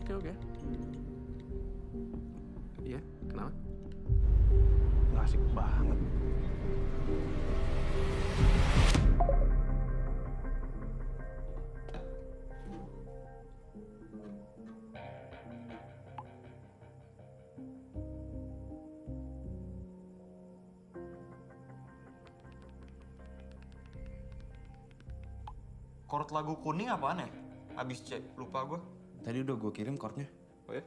Oke. Iya, kenapa? Nggak asik banget. Chord lagu kuning apaan ya? Abis cek, lupa gue. Tadi udah gue kirim chordnya. Oh ya?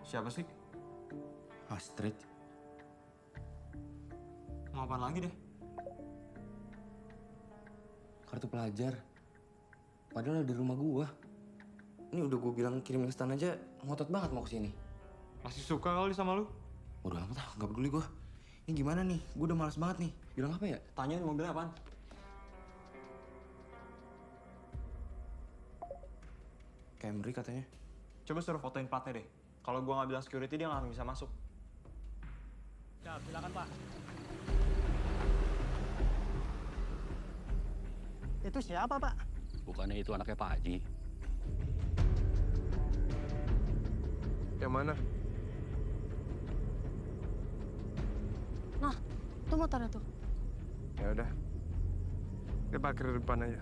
Siapa sih? Astrid. Mau apaan lagi deh? Kartu pelajar. Padahal di rumah gua. Ini udah gue bilang kirim instan aja, ngotot banget mau kesini. Masih suka kali sama lu? Udah amat lah, gak peduli gua. Ini gimana nih? Gue udah males banget nih. Bilang apa ya? Tanyain mobilnya apaan? Camry katanya. Coba suruh fotoin platnya deh. Kalau gua nggak bilang security, dia nggak akan bisa masuk. Ya, silakan Pak. Itu siapa Pak? Bukannya itu anaknya Pak Haji? Yang mana? Nah, tuh motornya tuh. Ya udah. Dia parkir di depan aja.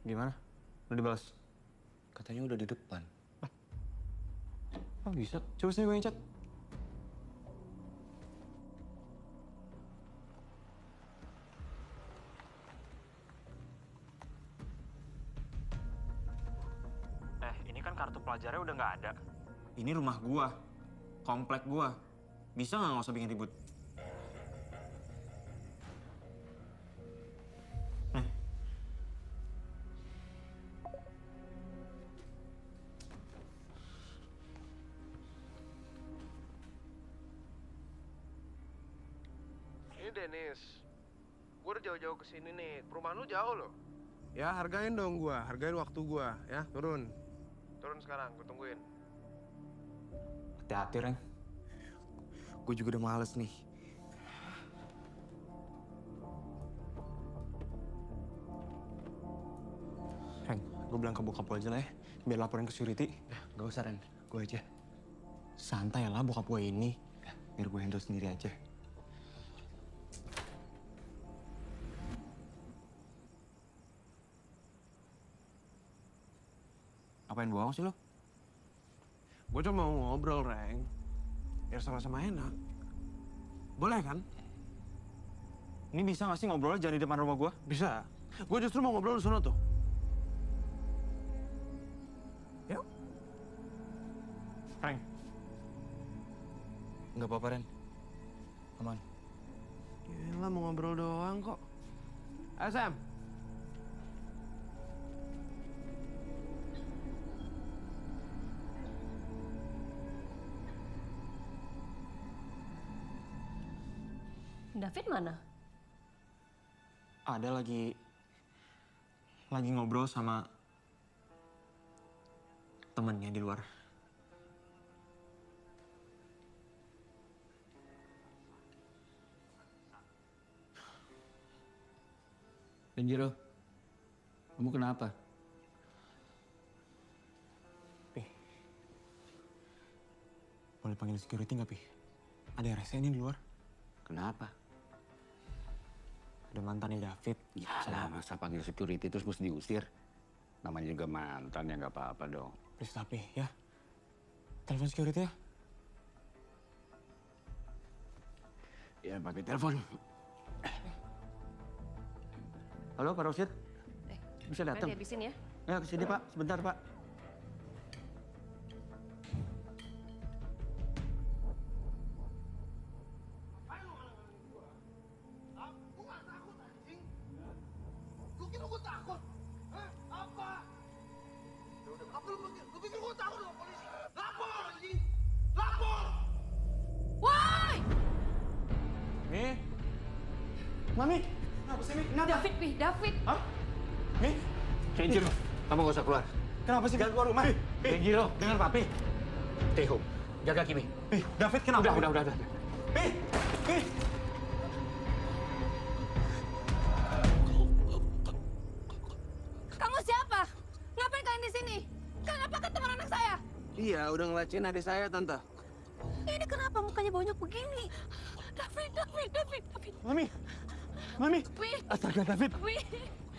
Gimana? Udah dibalas? Katanya udah di depan. Oh bisa. Coba sini gue yang chat. Ini kan kartu pelajarnya udah nggak ada. Ini rumah gua, komplek gua. Bisa nggak usah bikin ribut? Ini Dennis. Gue udah jauh-jauh kesini nih. Perumahan lu jauh loh. Ya hargain dong gua, hargain waktu gua. Ya turun. Turun sekarang, gue tungguin. Hati-hati, Reng. Gue juga udah males nih. Reng, gue bilang ke bokap gue aja lah ya. Biar laporin ke security. Gak usah Ren, gue aja. Santai lah bokap gue ini. Biar gue handle sendiri aja. Apain bohong sih lo? Gue cuma mau ngobrol, Reng. Biar sama-sama enak. Boleh kan? Ini bisa gak sih ngobrol jangan di depan rumah gue? Bisa. Gue justru mau ngobrol di sana tuh. Yuk. Reng, Gak apa-apa Ren. Aman. Gila, mau ngobrol doang kok. Ayo, Sam. David mana? ada lagi ngobrol sama temennya di luar. Denjiro, kamu kenapa? Pi, boleh panggil security nggak, Pi? Ada RSE ini di luar. Kenapa? Ada mantannya David. Ya lah, masa panggil security terus mesti diusir? Namanya juga mantan, ya nggak apa-apa dong. Please, tapi ya. Telepon security ya. Ya, pakai telepon. Halo, Pak Rosid. Bisa datang? Dihabisin ya. Ya, kesini Pak. Sebentar, Pak. Lu kira gue takut? Hah? Apa? Apa lu pikir gue takut sama polisi? Lapor, anjing! Lapor! Woi! Mi? Mami? Kenapa sih, Mi? Kenapa? David, Pi, David. Hah? Mi? Denjiro, kamu nggak usah keluar. Kenapa sih? Jangan keluar rumah. Denjiro, Dengar, Papi. Teho, jaga Kimi. David kenapa? Udah. Kamu siapa? Ngapain kalian di sini? Kenapa ketemu anak saya? Iya, udah ngelecehin adik saya, Tante. Ini kenapa mukanya bonyok begini? David. Mami, Wi, astaga David, Wi.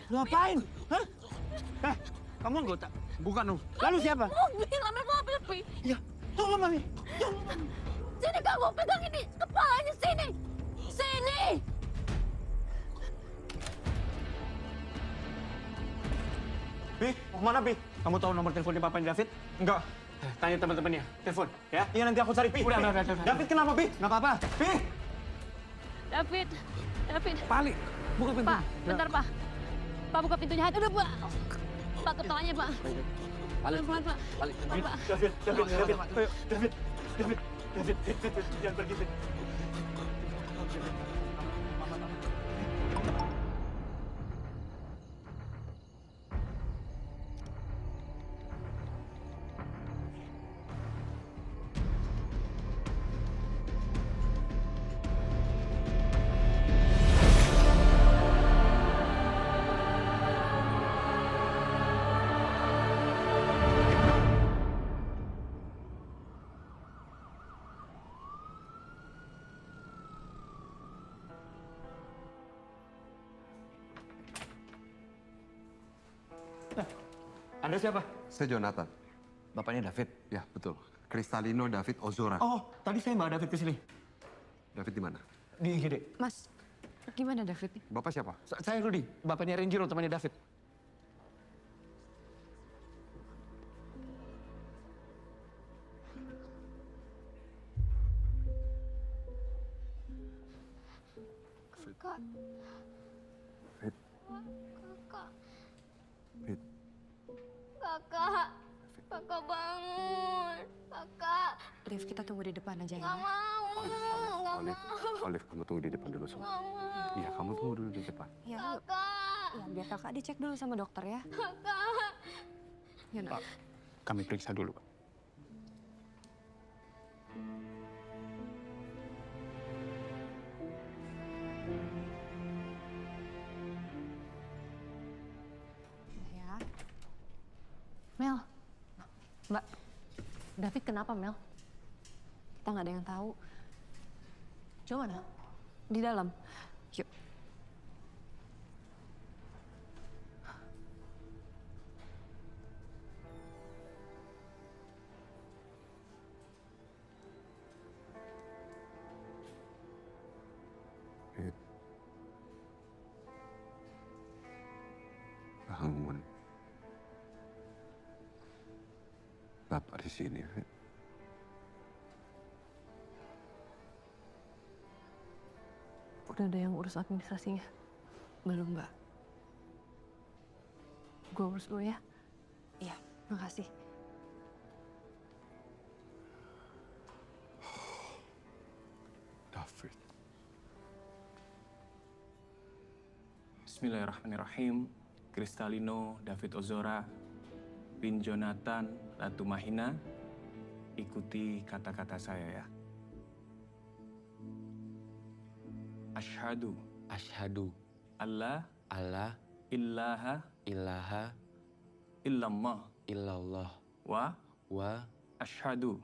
lu ngapain? Hah? Kamu anggota? Bukan dong. Lalu siapa? Ambil mobil, Wi. Ya, tolong Mami. Sini kamu, pegang ini. Kepalanya sini. Sini. Bi, mau kemana Bi? Kamu tahu nomor teleponnya papanya David? Enggak. Tanya teman-temannya, telepon ya. Iya nanti aku cari Bi. Udah. David kenapa Bi? Nggak apa-apa. Bi! David. Pali, buka pintu. Pak, bentar, Pak. Pak, buka pintunya. Udah, Pak. Pak, kepalanya, Pak. Pelan-pelan, Pak. Pelan, Pak. David. Ayo, David. Jangan pergi, David. Anda siapa? Saya Jonathan. Bapaknya David. Ya, betul. Kristalino David Ozora. Oh, tadi saya bawa David ke sini. David di mana? Di IGD. Mas, gimana David? Bapak siapa? Saya Rudy, bapaknya Renjiro, temannya David. Kak. Fit. Kakak. Fit. Kakak bangun. Kakak. Rif, kita tunggu di depan aja Nggak ya. mau. Nggak Olive, mau. Olive, kamu tunggu di depan dulu sama. Nggak mau. Iya, kamu tunggu dulu di depan. Ya, yuk. Kakak. Ya, biar kakak dicek dulu sama dokter ya. Kakak. Ya, nak. Kami periksa dulu, Pak. Ya. Mel. Mbak. David kenapa, Mel? Kita nggak ada yang tahu. Coba mana? Di dalam. Yuk. Fit. Bangun. Bapak di sini, Fit. Udah ada yang urus administrasinya? Belum, Mbak. Gue urus dulu ya. Iya, makasih. David. Bismillahirrahmanirrahim. Kristalino David Ozora bin Jonathan Latumahina. Ikuti kata-kata saya ya. Asyhadu Allah ilaha illallah wa asyhadu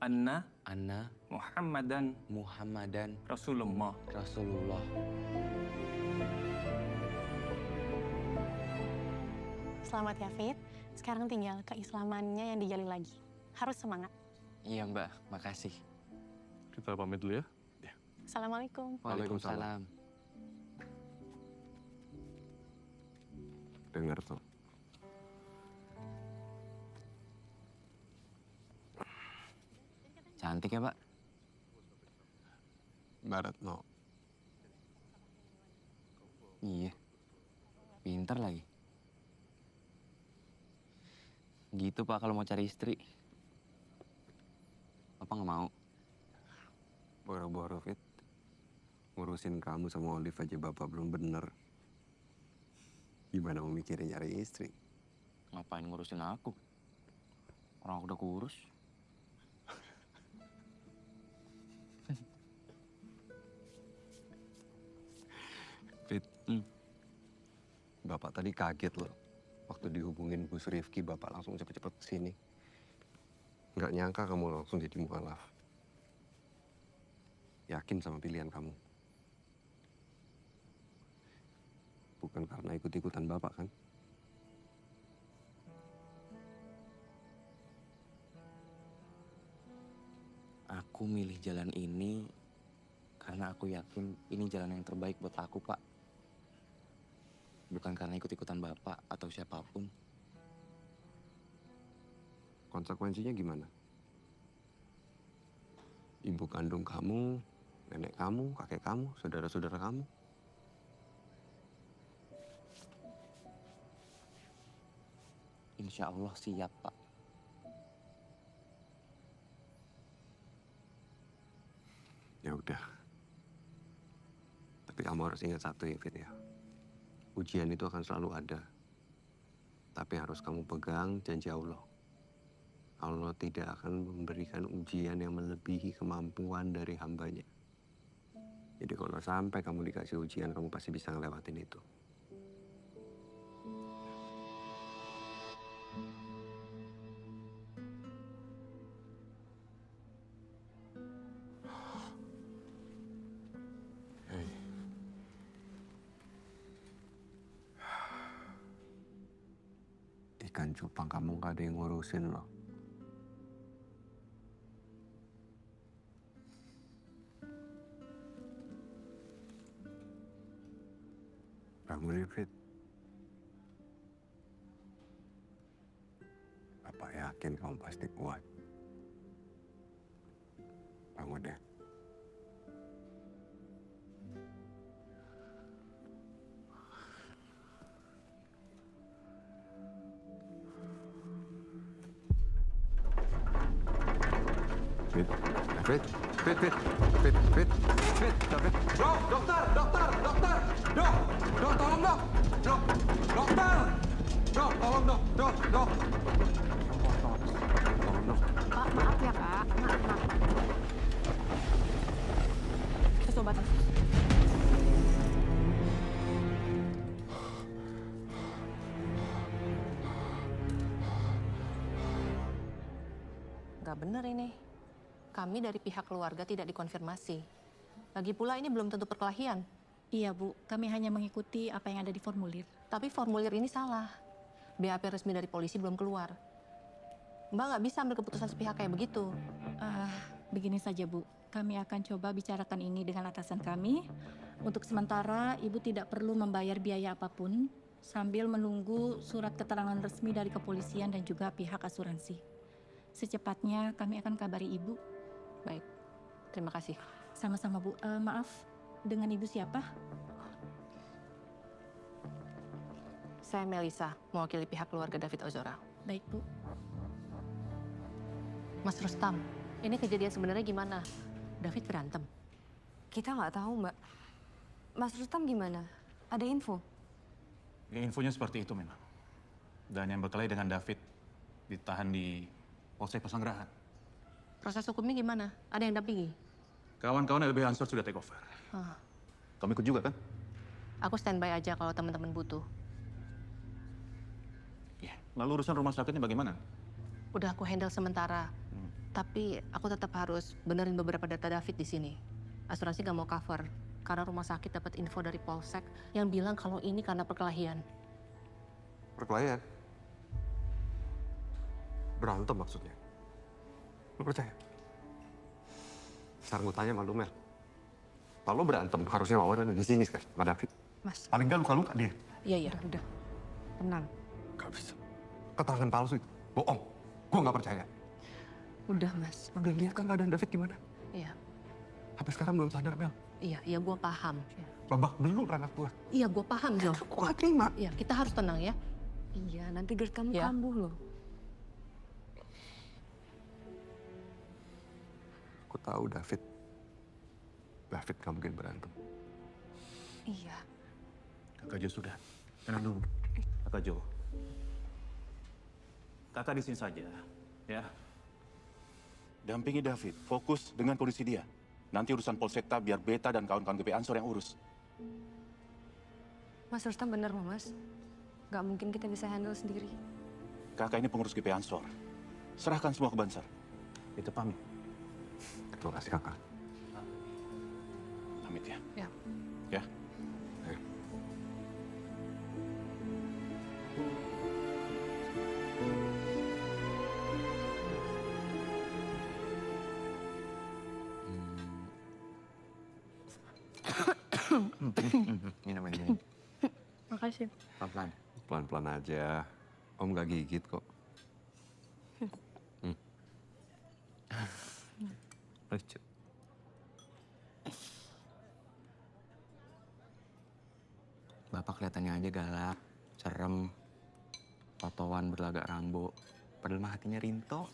anna Muhammadan Rasulullah. Selamat ya, Fit. Sekarang tinggal keislamannya yang dijalin lagi. Harus semangat. Iya Mbak, makasih. Kita pamit dulu ya. Assalamualaikum. Waalaikumsalam. Dengar tuh. Cantik ya Pak? Barat, no. Iya. Pinter lagi. Gitu Pak kalau mau cari istri. Apa nggak mau? Boro-boro, Fit. Ngurusin kamu sama Olive aja Bapak belum bener. Gimana mau mikirin nyari istri? Ngapain ngurusin aku? Orang aku udah kurus. Bapak tadi kaget loh. Waktu dihubungin Gus Rifki, Bapak langsung cepet-cepet kesini. Nggak nyangka kamu langsung jadi mualaf. Yakin sama pilihan kamu. Bukan karena ikut-ikutan Bapak kan? Aku milih jalan ini karena aku yakin ini jalan yang terbaik buat aku, Pak. Bukan karena ikut-ikutan Bapak atau siapapun. Konsekuensinya gimana? Ibu kandung kamu, nenek kamu, kakek kamu, saudara-saudara kamu. Insya Allah siap, Pak. Ya udah. Tapi kamu harus ingat satu ya, Fit ya. Ujian itu akan selalu ada. Tapi harus kamu pegang janji Allah. Allah tidak akan memberikan ujian yang melebihi kemampuan dari hambanya. Jadi kalau sampai kamu dikasih ujian, kamu pasti bisa ngelewatin itu. Ikan cupang kamu gak ada yang ngurusin loh. Bangun ya, Fit. Bapak yakin kamu pasti kuat. Bangun deh. Fit, David, Fit, David. Dok, dokter, tolong dok, dokter, tolong dok. Tolong dok. Pak, maaf ya Kak. Maaf. Kita coba tes. Nggak bener ini. Kami dari pihak keluarga tidak dikonfirmasi. Lagi pula ini belum tentu perkelahian. Iya Bu, kami hanya mengikuti apa yang ada di formulir. Tapi formulir ini salah. BAP resmi dari polisi belum keluar. Mbak nggak bisa ambil keputusan sepihak kayak begitu. Begini saja Bu, kami akan coba bicarakan ini dengan atasan kami. Untuk sementara, Ibu tidak perlu membayar biaya apapun sambil menunggu surat keterangan resmi dari kepolisian dan juga pihak asuransi. Secepatnya kami akan kabari Ibu. Baik, terima kasih. Sama-sama Bu. Maaf, dengan Ibu siapa? Saya Melisa, mewakili pihak keluarga David Ozora. Baik Bu. Mas Rustam, ini kejadian sebenarnya gimana? David berantem. Kita nggak tahu, Mbak. Mas Rustam gimana? Ada info? Ya, infonya seperti itu memang. Dan yang berkelahi dengan David ditahan di Polsek Pesanggerahan. Proses hukumnya gimana? Ada yang dampingi? Kawan-kawan LBH Ansor sudah take over. Kamu ikut juga kan? Aku standby aja kalau teman-teman butuh. Ya. Lalu urusan rumah sakitnya bagaimana? Udah aku handle sementara. Tapi aku tetap harus benerin beberapa data David di sini. Asuransi nggak mau cover karena rumah sakit dapat info dari Polsek yang bilang kalau ini karena perkelahian. Perkelahian? Berantem maksudnya? Lu percaya? Sekarang gue tanya sama lu, Mel. Kalau lo berantem, harusnya Mawar ada di sini sekarang, sama David. Mas. Paling nggak luka-luka dia. Iya. Udah. Tenang. Gak bisa. Keterangan palsu itu. Bohong. Gue nggak percaya. Udah, Mas. Udah lihat kan keadaan David gimana? Iya. Sampai sekarang belum sadar, Mel. Iya, gue paham. Babak belur anak gue. Iya, gue paham, Jo. Gue gak terima. Iya, kita harus tenang ya. Iya, nanti GERD kamu Ya. kambuh loh. Aku tahu David gak mungkin berantem. Iya. Kakak Jo sudah. Tenang dulu. Kakak Jo. Kakak di sini saja, ya. Dampingi David, fokus dengan kondisi dia. Nanti urusan Polsekta biar Beta dan kawan-kawan GP Ansor yang urus. Mas Rustam bener, Mas. Gak mungkin kita bisa handle sendiri. Kakak ini pengurus GP Ansor. Serahkan semua ke Bansar. Itu pamit. Terima kasih kakak. Pamit ya. Ya. Ya. Minum ini. Makasih. Pelan-pelan. Pelan-pelan aja. Om gak gigit kok. Lucu. Bapak kelihatannya aja galak, serem, totoan berlagak Rambo. Padahal mah hatinya Rinto.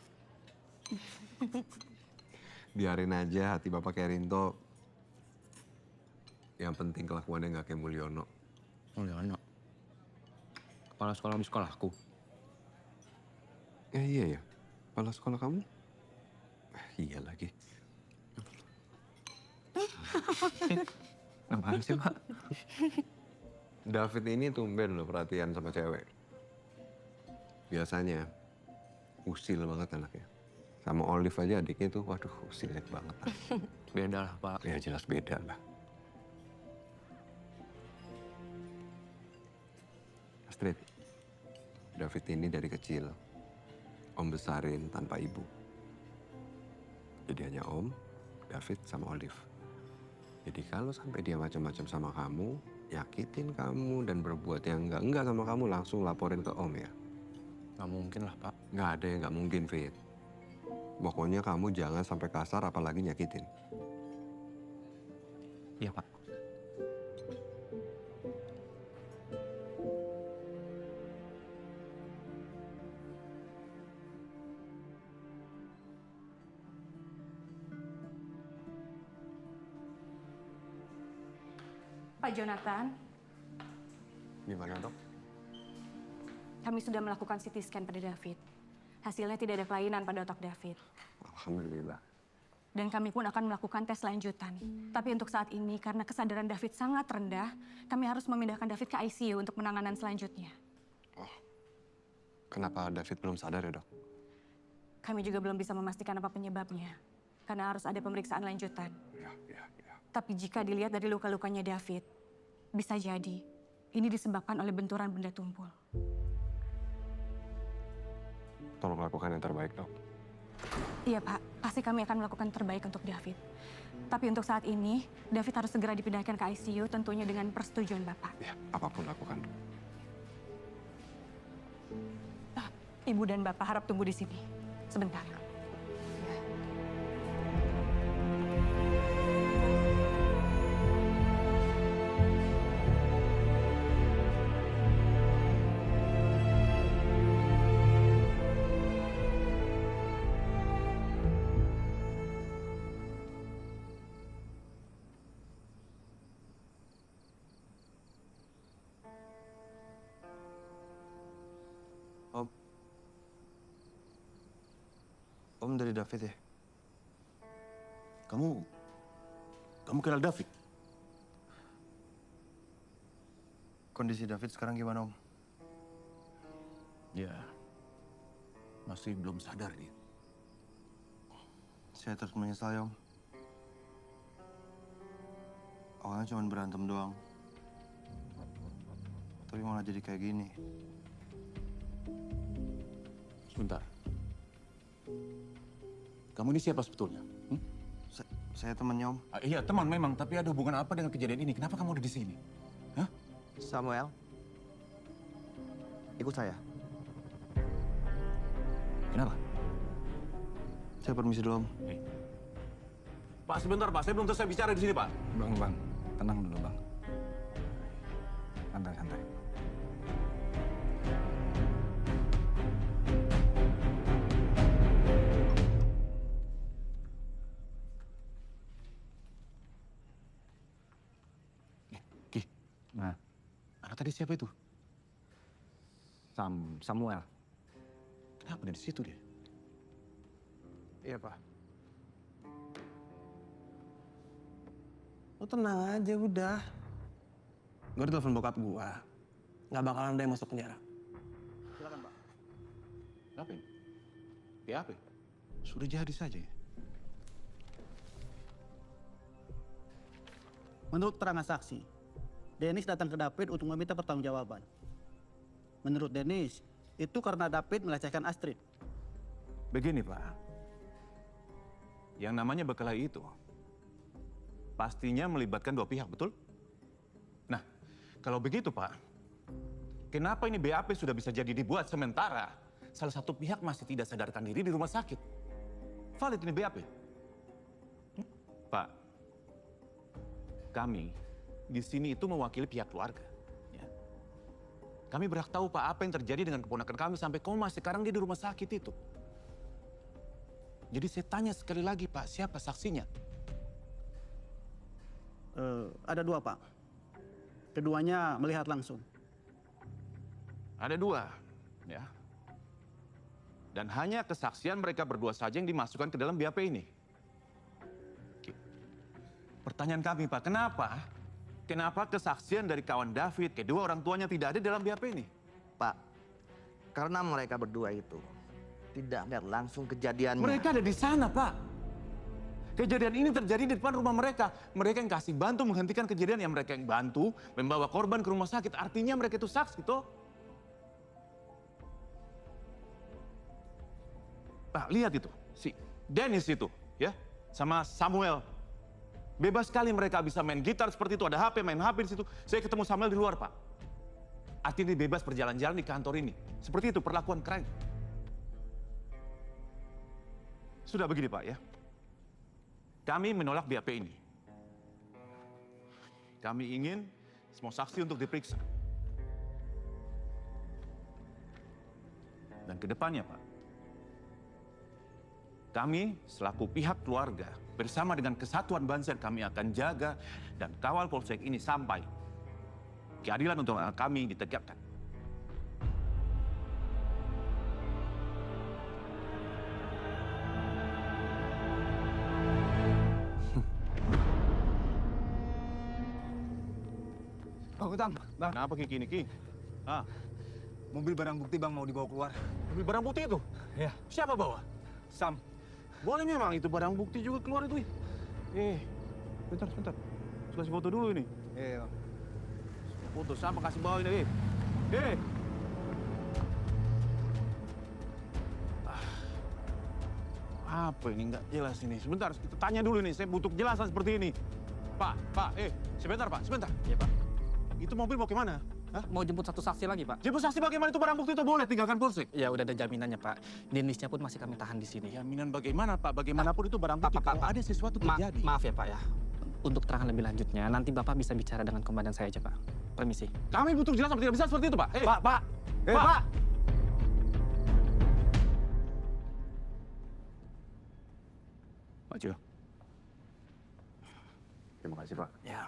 Biarin aja hati bapak kayak Rinto. Yang penting kelakuannya nggak kayak Mulyono. Mulyono? Kepala sekolah di sekolahku. Iya ya, kepala sekolah kamu? Iya lagi. Apaan sih, Pak? David ini tumben loh perhatian sama cewek. Biasanya usil banget anaknya. Sama Olive aja adiknya tuh, waduh usilnya banget. Beda lah, Pak. Ya jelas beda lah. Astrid, David ini dari kecil Om besarin tanpa ibu. Jadi hanya Om, David, sama Olive. Jadi kalau sampai dia macam-macam sama kamu, nyakitin kamu dan berbuat yang enggak sama kamu, langsung laporin ke Om ya. Nggak mungkin lah, Pak. Nggak ada yang nggak mungkin, Fit. Pokoknya kamu jangan sampai kasar apalagi nyakitin. Iya, Pak. Pak Jonathan, Gimana, Dok? kami sudah melakukan CT scan pada David. Hasilnya tidak ada kelainan pada otak David. Alhamdulillah. Dan kami pun akan melakukan tes lanjutan. Tapi untuk saat ini, karena kesadaran David sangat rendah, kami harus memindahkan David ke ICU untuk penanganan selanjutnya. Kenapa David belum sadar ya, Dok? Kami juga belum bisa memastikan apa penyebabnya, karena harus ada pemeriksaan lanjutan. Ya. Tapi jika dilihat dari luka-lukanya David, bisa jadi ini disebabkan oleh benturan benda tumpul. Tolong lakukan yang terbaik, Dok. Iya, Pak. Pasti kami akan melakukan terbaik untuk David. Tapi untuk saat ini, David harus segera dipindahkan ke ICU, tentunya dengan persetujuan Bapak. Ya, apapun lakukan. Ibu dan Bapak harap tunggu di sini. Sebentar. Om dari David ya? Kamu kenal David? Kondisi David sekarang gimana, Om? Ya, masih belum sadar dia. Saya terus menyesal ya, Om. Awalnya cuma berantem doang. Tapi malah jadi kayak gini. Sebentar. Kamu ini siapa sebetulnya? Saya temannya, Om. Iya, teman memang. Tapi ada hubungan apa dengan kejadian ini? Kenapa kamu ada di sini? Hah? Samuel, ikut saya. Kenapa? Saya permisi dulu, Om. Pak, sebentar, Pak. Saya belum selesai bicara di sini, Pak. Bang. Tenang dulu, Bang. Santai. Nah, anak tadi siapa itu? Samuel. Kenapa dia di situ dia? Iya, Pak. Lo tenang aja, udah. Gue udah telepon bokap gue. nggak bakalan ada yang masuk penjara. Silakan, Pak. Apa ini? BAP? Sudah jadi saja ya. Menurut keterangan saksi, Dennis datang ke David untuk meminta pertanggungjawaban. Menurut Dennis, itu karena David melecehkan Astrid. Begini, Pak. Yang namanya berkelahi itu pastinya melibatkan dua pihak, betul? Nah, kalau begitu, Pak, kenapa ini BAP sudah bisa jadi dibuat sementara salah satu pihak masih tidak sadarkan diri di rumah sakit? Valid ini BAP. Pak, kami di sini itu mewakili pihak keluarga. Ya. Kami berhak tahu, Pak, apa yang terjadi dengan keponakan kami sampai koma sekarang dia di rumah sakit itu. Jadi saya tanya sekali lagi, Pak, siapa saksinya? Ada dua, Pak. Keduanya melihat langsung. Ada dua, ya. Dan hanya kesaksian mereka berdua saja yang dimasukkan ke dalam BAP ini. Oke. Pertanyaan kami, Pak, kenapa kesaksian dari kawan David, kedua orang tuanya tidak ada dalam BAP ini? Pak, karena mereka berdua itu tidak melihat langsung kejadiannya. Mereka ada di sana, Pak. Kejadian ini terjadi di depan rumah mereka. Mereka yang kasih bantu menghentikan kejadian, yang mereka yang bantu membawa korban ke rumah sakit. Artinya mereka itu saksi, toh. Pak, lihat itu. Si Dennis itu, ya. Sama Samuel. Bebas sekali mereka bisa main gitar seperti itu. Ada HP, main HP di situ. Saya ketemu Samuel di luar, Pak. Artinya dia bebas berjalan-jalan di kantor ini. Seperti itu, perlakuan keren. Sudah begini, Pak, ya. Kami menolak BAP ini. Kami ingin semua saksi untuk diperiksa. Dan ke depannya, Pak, kami selaku pihak keluarga bersama dengan Kesatuan Banser kami akan jaga dan kawal polsek ini sampai keadilan untuk kami ditegakkan. Bang, Bang. Kenapa Ki ini, Ki? Ah, Mobil barang bukti Bang mau dibawa keluar. mobil barang bukti itu? Ya. Siapa bawa? Sam. Boleh memang itu barang bukti juga keluar itu. Sebentar. Kasih foto dulu ini. Iya, Bang. Foto sama kasih bawa ini, Apa ini nggak jelas ini? Sebentar, kita tanya dulu nih. Saya butuh kejelasan seperti ini. Pak, sebentar, Pak, sebentar. Iya, Pak. Itu mobil mau kemana? Hah? Mau jemput satu saksi lagi, Pak. Jemput saksi bagaimana? Itu barang bukti itu boleh tinggalkan polsek. Ya udah ada jaminannya, Pak. Dennisnya pun masih kami tahan di sini. Jaminan bagaimana, Pak? Bagaimanapun itu barang bukti. Kalau ada sesuatu terjadi. Maaf ya, Pak ya. Untuk terangan lebih lanjutnya, nanti Bapak bisa bicara dengan komandan saya aja, Pak. Permisi. Kami butuh kejelasan, tidak bisa seperti itu, Pak. Pak. Pak. Maju. Terima kasih, Pak. Ya.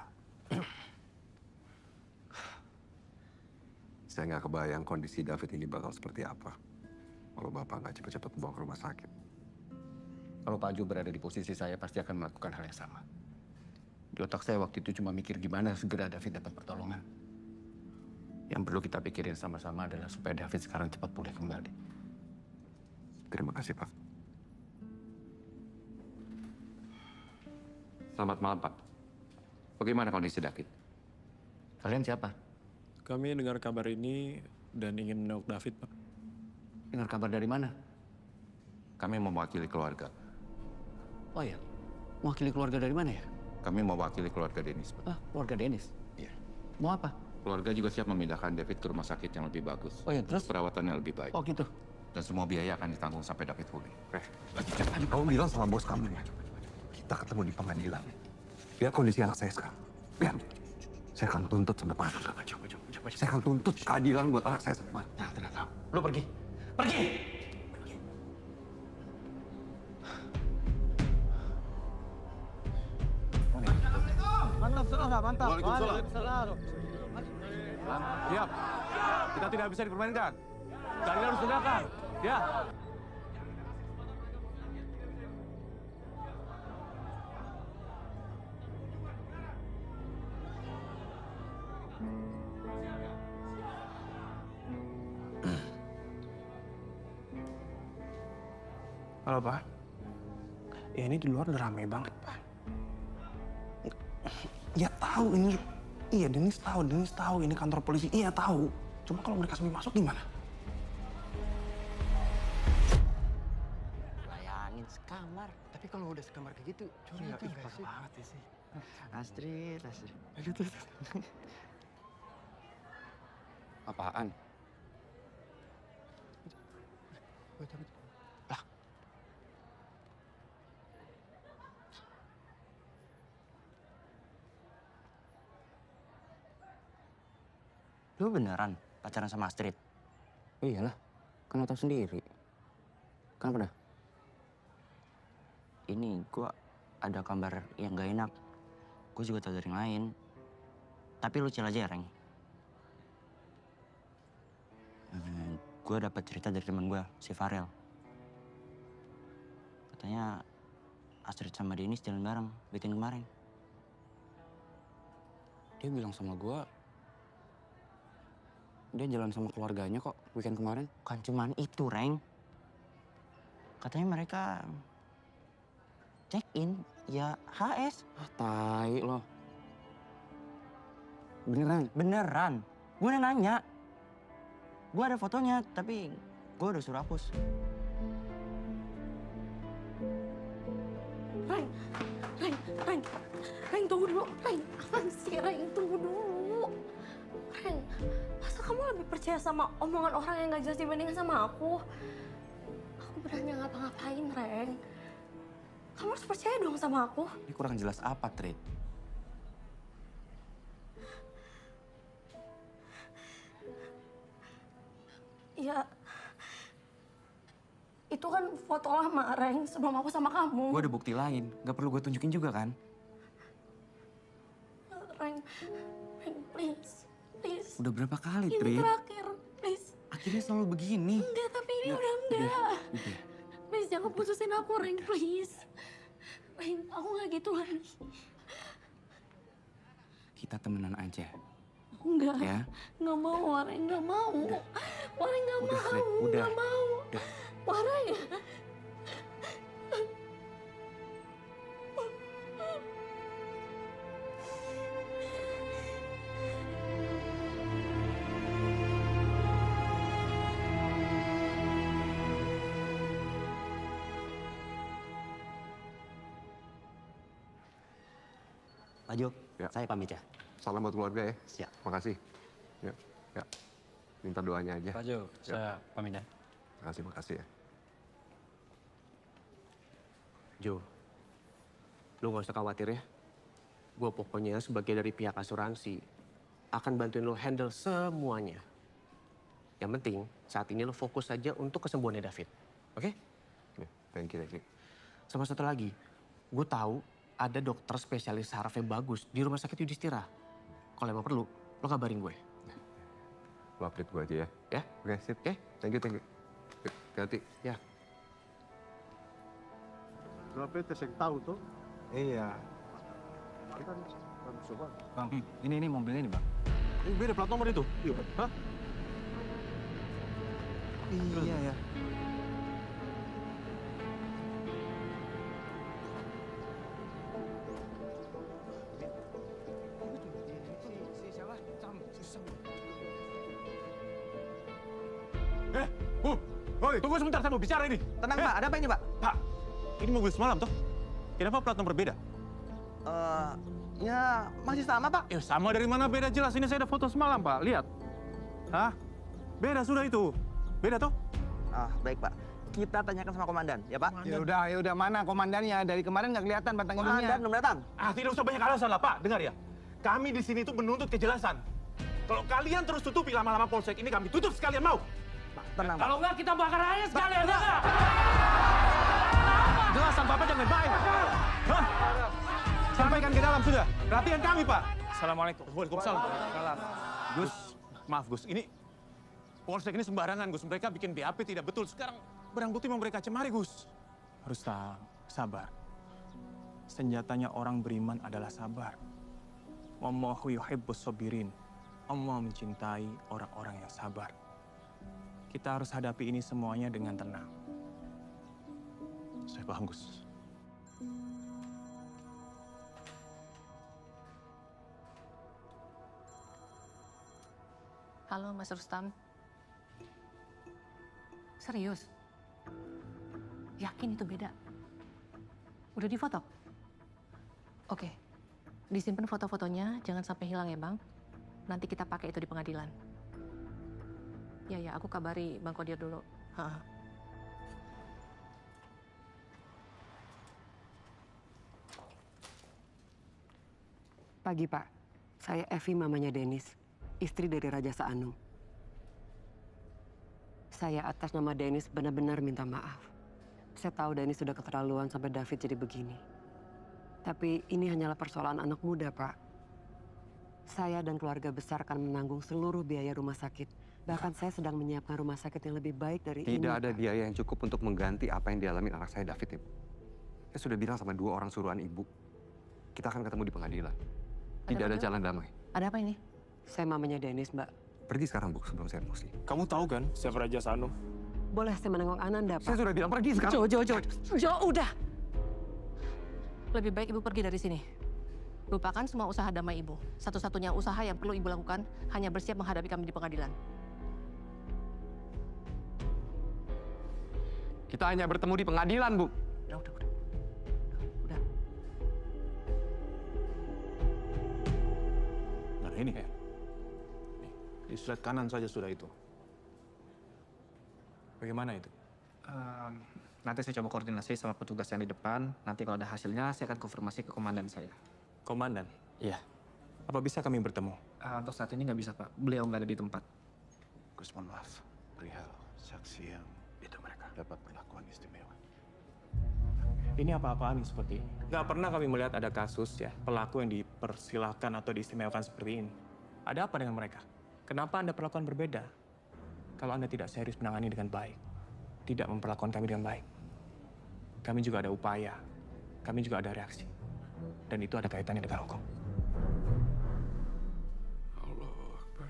Saya nggak kebayang kondisi David ini bakal seperti apa kalau Bapak nggak cepat-cepat bawa ke rumah sakit. Kalau Pak Ju berada di posisi saya, pasti akan melakukan hal yang sama. Di otak saya waktu itu cuma mikir gimana segera David dapat pertolongan. Yang perlu kita pikirin sama-sama adalah supaya David sekarang cepat pulih kembali. Terima kasih, Pak. Selamat malam, Pak. Bagaimana kondisi David? Kalian siapa? Kami dengar kabar ini dan ingin menengok David, Pak. Dengar kabar dari mana? Kami mewakili keluarga. Oh ya, mewakili keluarga dari mana ya? Kami mewakili keluarga Dennis, Pak. Keluarga Dennis? Iya. Mau apa? Keluarga juga siap memindahkan David ke rumah sakit yang lebih bagus. Oh ya, terus? Perawatannya lebih baik. Oh gitu? Dan semua biaya akan ditanggung sampai David pulih. Kamu bilang sama bos kamu ya, kita ketemu di pengadilan. Lihat kondisi anak saya sekarang. Lihat. Saya akan tuntut sampai mana. Saya akan tuntut keadilan buat anak saya sampai mana. Tenang. Lu pergi. Pergi! Mantap. Waalaikumsalam. Siap. Kita tidak bisa dipermainkan. Keadilan harus ditegakkan. Ya. Halo, Pak. Ya ini di luar udah rame banget, Pak. Ya tahu ini, iya Denis tahu ini kantor polisi, iya tahu. Cuma kalau mereka sampai masuk gimana? Bayangin sekamar. Tapi kalau udah sekamar kayak gitu, curiga nggak sih? Banget ya sih. Astrid. Aduh. Apaan? Lah. Lu beneran pacaran sama Astrid? Iyalah, kan lo tau sendiri. Kenapa dah? Ini gua ada kabar yang gak enak. Gue juga tahu dari yang lain. Tapi lu chill aja ya, Reng. Gue dapat cerita dari teman gue, si Farel. Katanya Astrid sama Denis jalan bareng weekend kemarin. Dia bilang sama gua, dia jalan sama keluarganya kok weekend kemarin. Bukan cuman itu, Reng. Katanya mereka check-in, ya HS. Ah, tai lo. Beneran? Beneran. Gue udah nanya. Gue ada fotonya, tapi gue udah suruh hapus. Reng, tunggu dulu. Reng, apaan sih, Reng? Tunggu dulu. Reng, masa kamu lebih percaya sama omongan orang yang gak jelas dibandingkan sama aku? Aku berani ngapa-ngapain, Reng. Kamu harus percaya dong sama aku. Ini kurang jelas apa, Trid? Ya, itu kan foto lama, Reng, sebelum aku sama kamu. Gue ada bukti lain, gak perlu gue tunjukin juga kan? Reng, please. Udah berapa kali, Ini Trid? terakhir, please. Akhirnya selalu begini. Enggak, tapi ini udah enggak. Please, jangan putusin aku, Reng, please. Reng, aku gak gitu lagi. Kita temenan aja. Enggak. Ya? Nggak mau, Reng, nggak mau. Reng, nggak mau. Fred, udah. Nggak mau. Reng. Pak Jo, saya pamit ya. Salam buat keluarga ya. Siap. Makasih. Ya. Minta doanya aja. Pak Jo, saya pamit ya. Makasih ya. Jo, lu gak usah khawatir ya. Gue pokoknya sebagai dari pihak asuransi akan bantuin lo handle semuanya. Yang penting saat ini lo fokus saja untuk kesembuhannya David. Oke? Thank you. Sama satu lagi, gue tahu ada dokter spesialis saraf yang bagus di rumah sakit Yudhistira. Kalau emang perlu, lo kabarin gue. Lo update gue aja ya. Ya? Oke, sip. Oke, thank you. Hati-hati. Ya. Berapa tes yang tahu tuh? Iya. Kita bagus banget. Bang, ini mobilnya nih, Bang. Ini beda plat nomor itu? Iya. Hah? Iya ya. Woi, tunggu sebentar, saya mau bicara ini. Tenang, Pak. Ada apa ini, Pak? Pak, ini mobil semalam toh? Kenapa plat nomor beda? Ya masih sama, Pak. Ya sama dari mana beda jelas. Ini saya ada foto semalam, Pak. Lihat. Hah? Beda sudah itu. Beda toh? Baik, Pak. Kita tanyakan sama komandan, ya, Pak? Ya udah mana komandannya? Dari kemarin nggak kelihatan batang hidungnya. Komandan belum datang. Tidak usah banyak alasan lah, Pak. Dengar ya. Kami di sini tuh menuntut kejelasan. Kalau kalian terus tutupi lama-lama polsek ini, kami tutup sekalian, mau? Tenang, Pak. Kalau nggak kita bakar aja sekalian, ya nggak? Jelasan Bapak jangan baik. Hah? Sampaikan ke dalam sudah. Perhatian kami, Pak. Assalamualaikum. Waalaikumsalam. Gus, maaf Gus. Ini polsek ini sembarangan, Gus. Mereka bikin BAP tidak betul. Sekarang barang bukti mau mereka cemari, Gus. Harus sabar. Senjatanya orang beriman adalah sabar. Wallahu yuhibbus sabirin. Allah mencintai orang-orang yang sabar. Kita harus hadapi ini semuanya dengan tenang. Paham, Gus. Halo, Mas Rustam. Serius? Yakin itu beda? Udah difoto? Oke. Disimpan foto-fotonya, jangan sampai hilang ya, Bang. Nanti kita pakai itu di pengadilan. Ya, aku kabari Bang Kodir dulu. Ha. Pagi, Pak. Saya Evi, mamanya Denis, istri dari Raja Saanum. Saya atas nama Denis benar-benar minta maaf. Saya tahu Denis sudah keterlaluan sampai David jadi begini. Tapi ini hanyalah persoalan anak muda, Pak. Saya dan keluarga besar akan menanggung seluruh biaya rumah sakit. Bahkan saya sedang menyiapkan rumah sakit yang lebih baik dari ini. Tidak ada biaya yang cukup untuk mengganti apa yang dialami anak saya David, Ibu. Saya sudah bilang sama 2 orang suruhan Ibu. Kita akan ketemu di pengadilan. Tidak ada jalan damai. Ada apa ini? Saya mamanya Denis, Mbak. Pergi sekarang, Bu, sebelum saya emosi. Kamu tahu kan siapa Raja Saanum? Boleh saya menengok Ananda, Pak? Saya sudah bilang pergi sekarang. Jo, udah. Lebih baik Ibu pergi dari sini. Lupakan semua usaha damai Ibu. Satu-satunya usaha yang perlu Ibu lakukan hanya bersiap menghadapi kami di pengadilan. Kita hanya bertemu di pengadilan, Bu. Udah. Nah ini ya. Di sebelah kanan saja sudah itu. Bagaimana itu? Nanti saya coba koordinasi sama petugas yang di depan. Nanti kalau ada hasilnya, saya akan konfirmasi ke komandan saya. Komandan? Iya. Apa bisa kami bertemu? Untuk saat ini nggak bisa, Pak. Beliau nggak ada di tempat. Gus, mohon maaf. Perihal saksi yang itu mereka dapat perlakuan istimewa. Ini apa-apaan seperti ini? Nggak pernah kami melihat ada kasus ya, pelaku yang dipersilahkan atau diistimewakan seperti ini. Ada apa dengan mereka? Kenapa Anda perlakuan berbeda? Kalau Anda tidak serius menangani dengan baik, tidak memperlakukan kami dengan baik. Kami juga ada upaya, kami juga ada reaksi. Dan itu ada kaitannya dengan hukum. Allahu Akbar.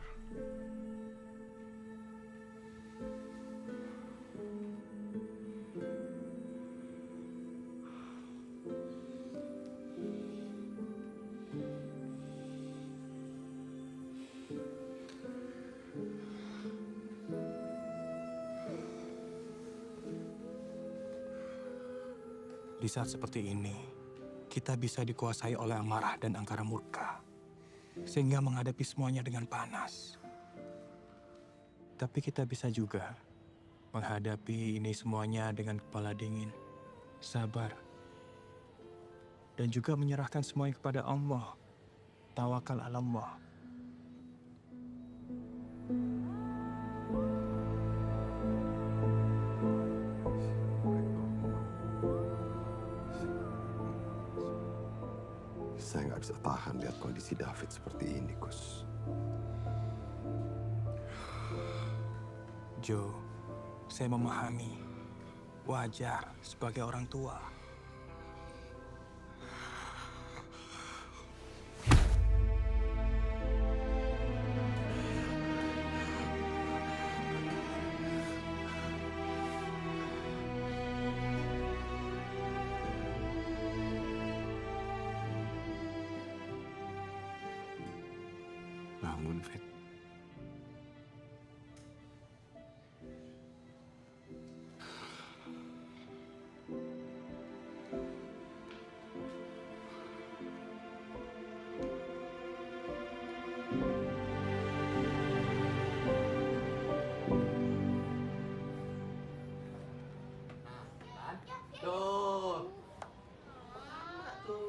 Di saat seperti ini, kita bisa dikuasai oleh amarah dan angkara murka, sehingga menghadapi semuanya dengan panas. Tapi kita bisa juga menghadapi ini semuanya dengan kepala dingin, sabar, dan juga menyerahkan semuanya kepada Allah. Tawakal ala Allah. Saya nggak bisa tahan lihat kondisi David seperti ini, Gus. Jo, saya memahami. Wajar sebagai orang tua. Bangun, Fit. Tuh,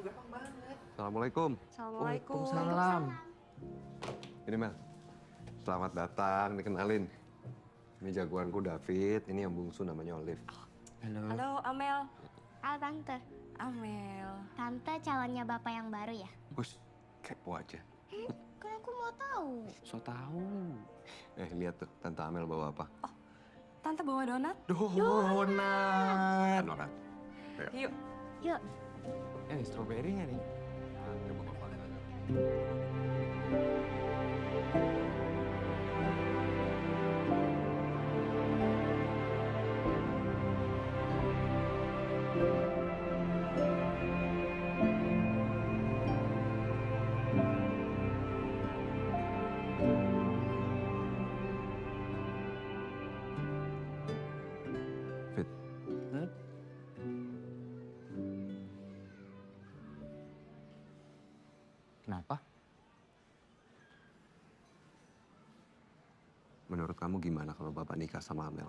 gampang banget. Assalamualaikum. Assalamualaikum. Waalaikumsalam. Ini Mel, selamat datang, dikenalin. Ini jagoanku David, ini yang bungsu namanya Olive. Halo, Amel. Halo Tante. Amel. Tante calonnya bapak yang baru ya? Gus, kepo aja. Kan aku mau tahu. So tahu. Lihat tuh, Tante Amel bawa apa? Tante bawa donat? Donat. Donat. Yuk. Yuk. Ini stroberinya nih. Coba Papa. Yuk. Kenapa? Menurut kamu gimana kalau Bapak nikah sama Amel?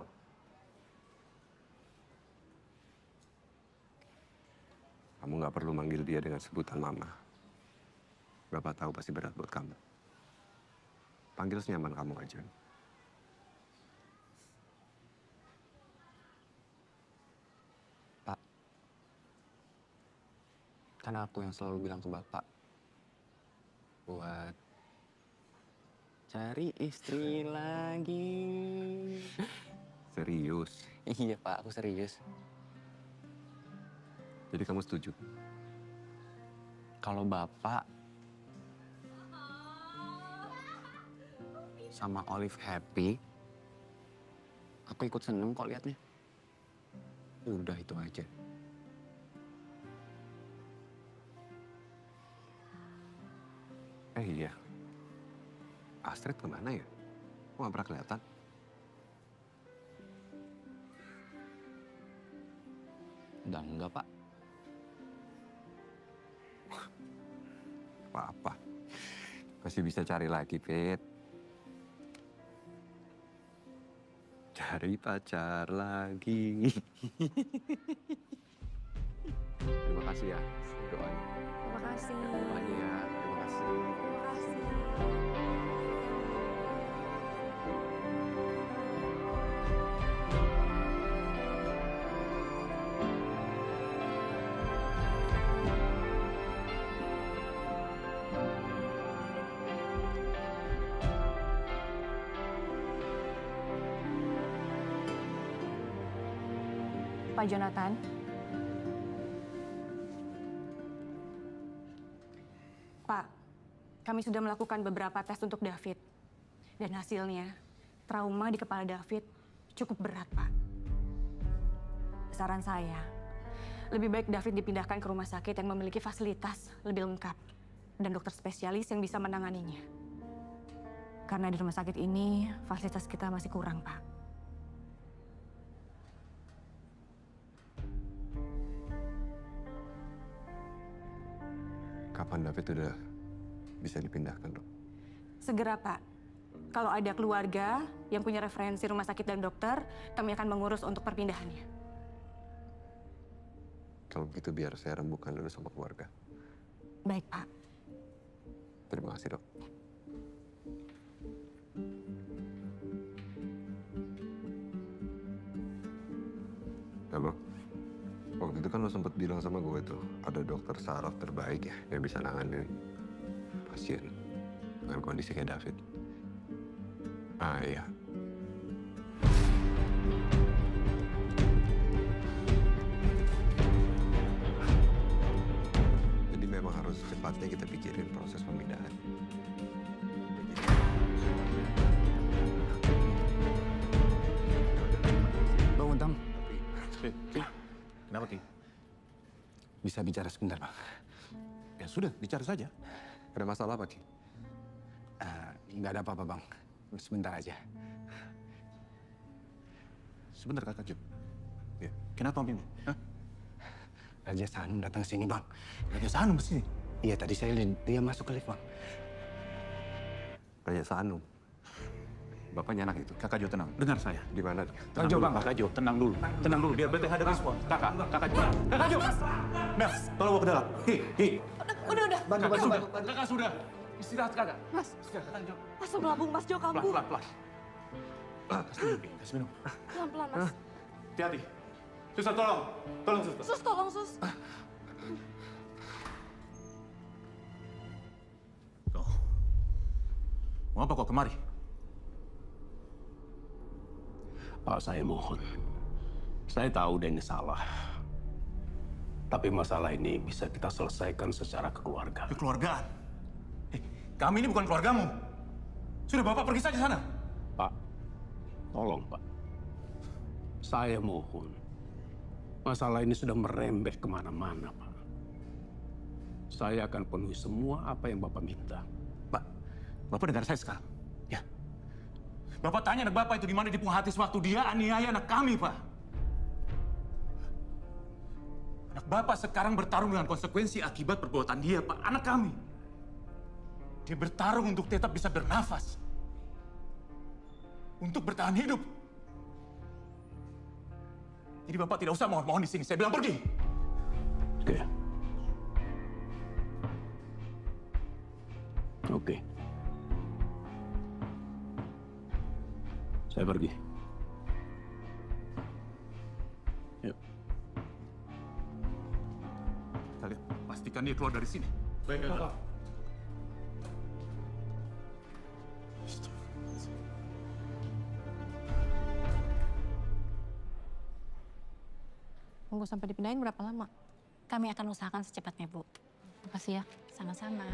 Kamu nggak perlu manggil dia dengan sebutan Mama. Bapak tahu pasti berat buat kamu. Panggil senyaman kamu aja. Pak, kan aku yang selalu bilang ke Bapak buat cari istri lagi. Serius? Iya Pak, aku serius. Jadi kamu setuju? Kalau Bapak sama Olive happy, aku ikut seneng kok liatnya. Udah itu aja. Iya. Astrid kemana ya? Kok nggak pernah kelihatan? Udah enggak, Pak. Apa-apa. Masih bisa cari lagi, Fit. Cari pacar lagi. Terima kasih ya doanya. Terima kasih. Doanya ya. Terima kasih. Terima kasih. Pak Jonathan. Pak, kami sudah melakukan beberapa tes untuk David. Dan hasilnya, trauma di kepala David cukup berat, Pak. Saran saya, lebih baik David dipindahkan ke rumah sakit yang memiliki fasilitas lebih lengkap dan dokter spesialis yang bisa menanganinya. Karena di rumah sakit ini, fasilitas kita masih kurang, Pak. Kapan David udah bisa dipindahkan, Dok? Segera, Pak. Kalau ada keluarga yang punya referensi rumah sakit dan dokter, kami akan mengurus untuk perpindahannya. Kalau begitu biar saya rembukan dulu sama keluarga. Baik, Pak. Terima kasih, Dok. Ya, Bang. Waktu itu kan lo sempat bilang sama gue tuh, ada dokter saraf terbaik ya yang bisa nanganin pasien dengan kondisi kayak David. Ah iya. Jadi memang harus cepatnya kita pikirin proses pemindahan. Bang Untang. Kenapa, Ki? Bisa bicara sebentar, Bang? Ya sudah, bicara saja. Ada masalah apa, Ki? Nggak ada apa-apa, Bang. Sebentar aja. Sebentar, Kakak Jo. Ya. Kenapa, Om ini? Hah? Raja Sanum datang sini, Bang. Raja Sanum sini? Iya, tadi saya lihat dia masuk ke lift, Bang. Raja Sanum? Bapaknya anak itu? Kakak Jo, tenang. Dengar saya. Di mana? Tenang dulu, Bang. Kakak Jo, tenang dulu. Tenang dulu, biar bete hadapi semua. Kakak Jo. Kakak Jo! Mel, tolong bawa ke dalam. Hi. Udah. Bantu. Kakak sudah. Istirahat, Kakak. Mas. Istirahat, Kakak Jo. Asam lambung Mas Jo kambuh. Pelan. Kasih minum. Pelan-pelan, Mas. Hati-hati. Suster, tolong. Tolong, Suster. Sus, tolong, Sus. Mau apa kok kemari? Pak, saya mohon. Saya tahu Denny salah. Tapi masalah ini bisa kita selesaikan secara kekeluargaan. Kekeluargaan? Kami ini bukan keluargamu. Sudah, Bapak pergi saja sana. Pak, tolong, Pak. Saya mohon. Masalah ini sudah merembet kemana-mana, Pak. Saya akan penuhi semua apa yang Bapak minta. Bapak dengar saya sekarang. Ya. Bapak tanya anak Bapak itu di mana di Punghatis waktu dia aniaya anak kami, Pak. Anak Bapak sekarang bertarung dengan konsekuensi akibat perbuatan dia, Pak. Anak kami. Dia bertarung untuk tetap bisa bernafas. Untuk bertahan hidup. Jadi Bapak tidak usah mohon-mohon di sini. Saya bilang pergi. Oke. Oke. Saya pergi. Yuk. Kalian pastikan dia keluar dari sini. Baik, Pak. Tunggu sampai dipindahin berapa lama? Kami akan usahakan secepatnya, Bu. Makasih ya. Sama-sama.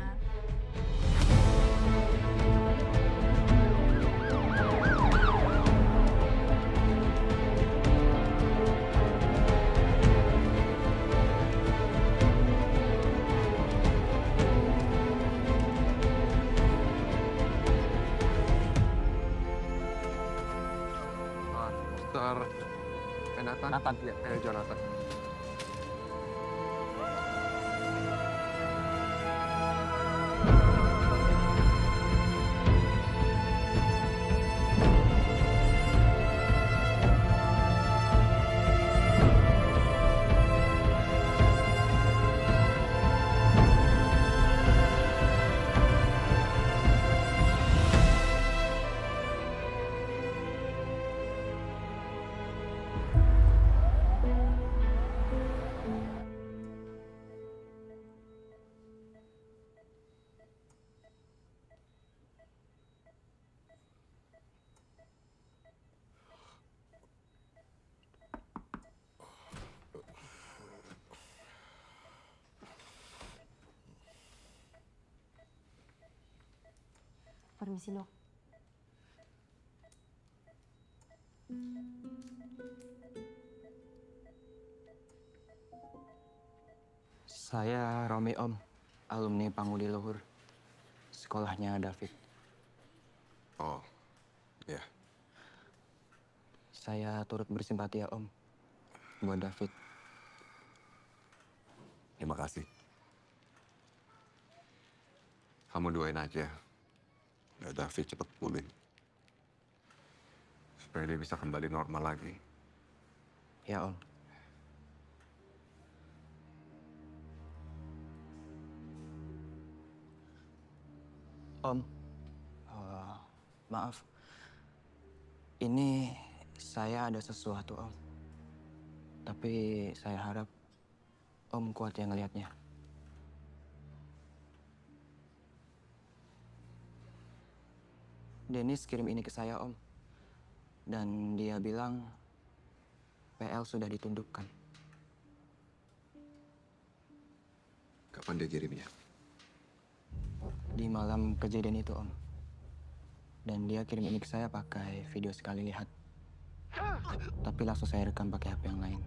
Mr. Nathan. Ya, Jonathan. Permisi, Dok. Saya Romi Om, alumni Pangudi Luhur. Sekolahnya David. Oh, ya. Saya turut bersimpati ya Om, buat David. Terima kasih. Kamu doain aja. Ya, David cepat pulih. Supaya dia bisa kembali normal lagi. Ya Om. Om, maaf. Ini saya ada sesuatu Om. Tapi saya harap Om kuat yang ngelihatnya. Dennis kirim ini ke saya, Om. Dan dia bilang PL sudah ditundukkan. Kapan dia kirimnya? Di malam kejadian itu, Om. Dan dia kirim ini ke saya pakai video sekali lihat. Tapi langsung saya rekam pakai HP yang lain.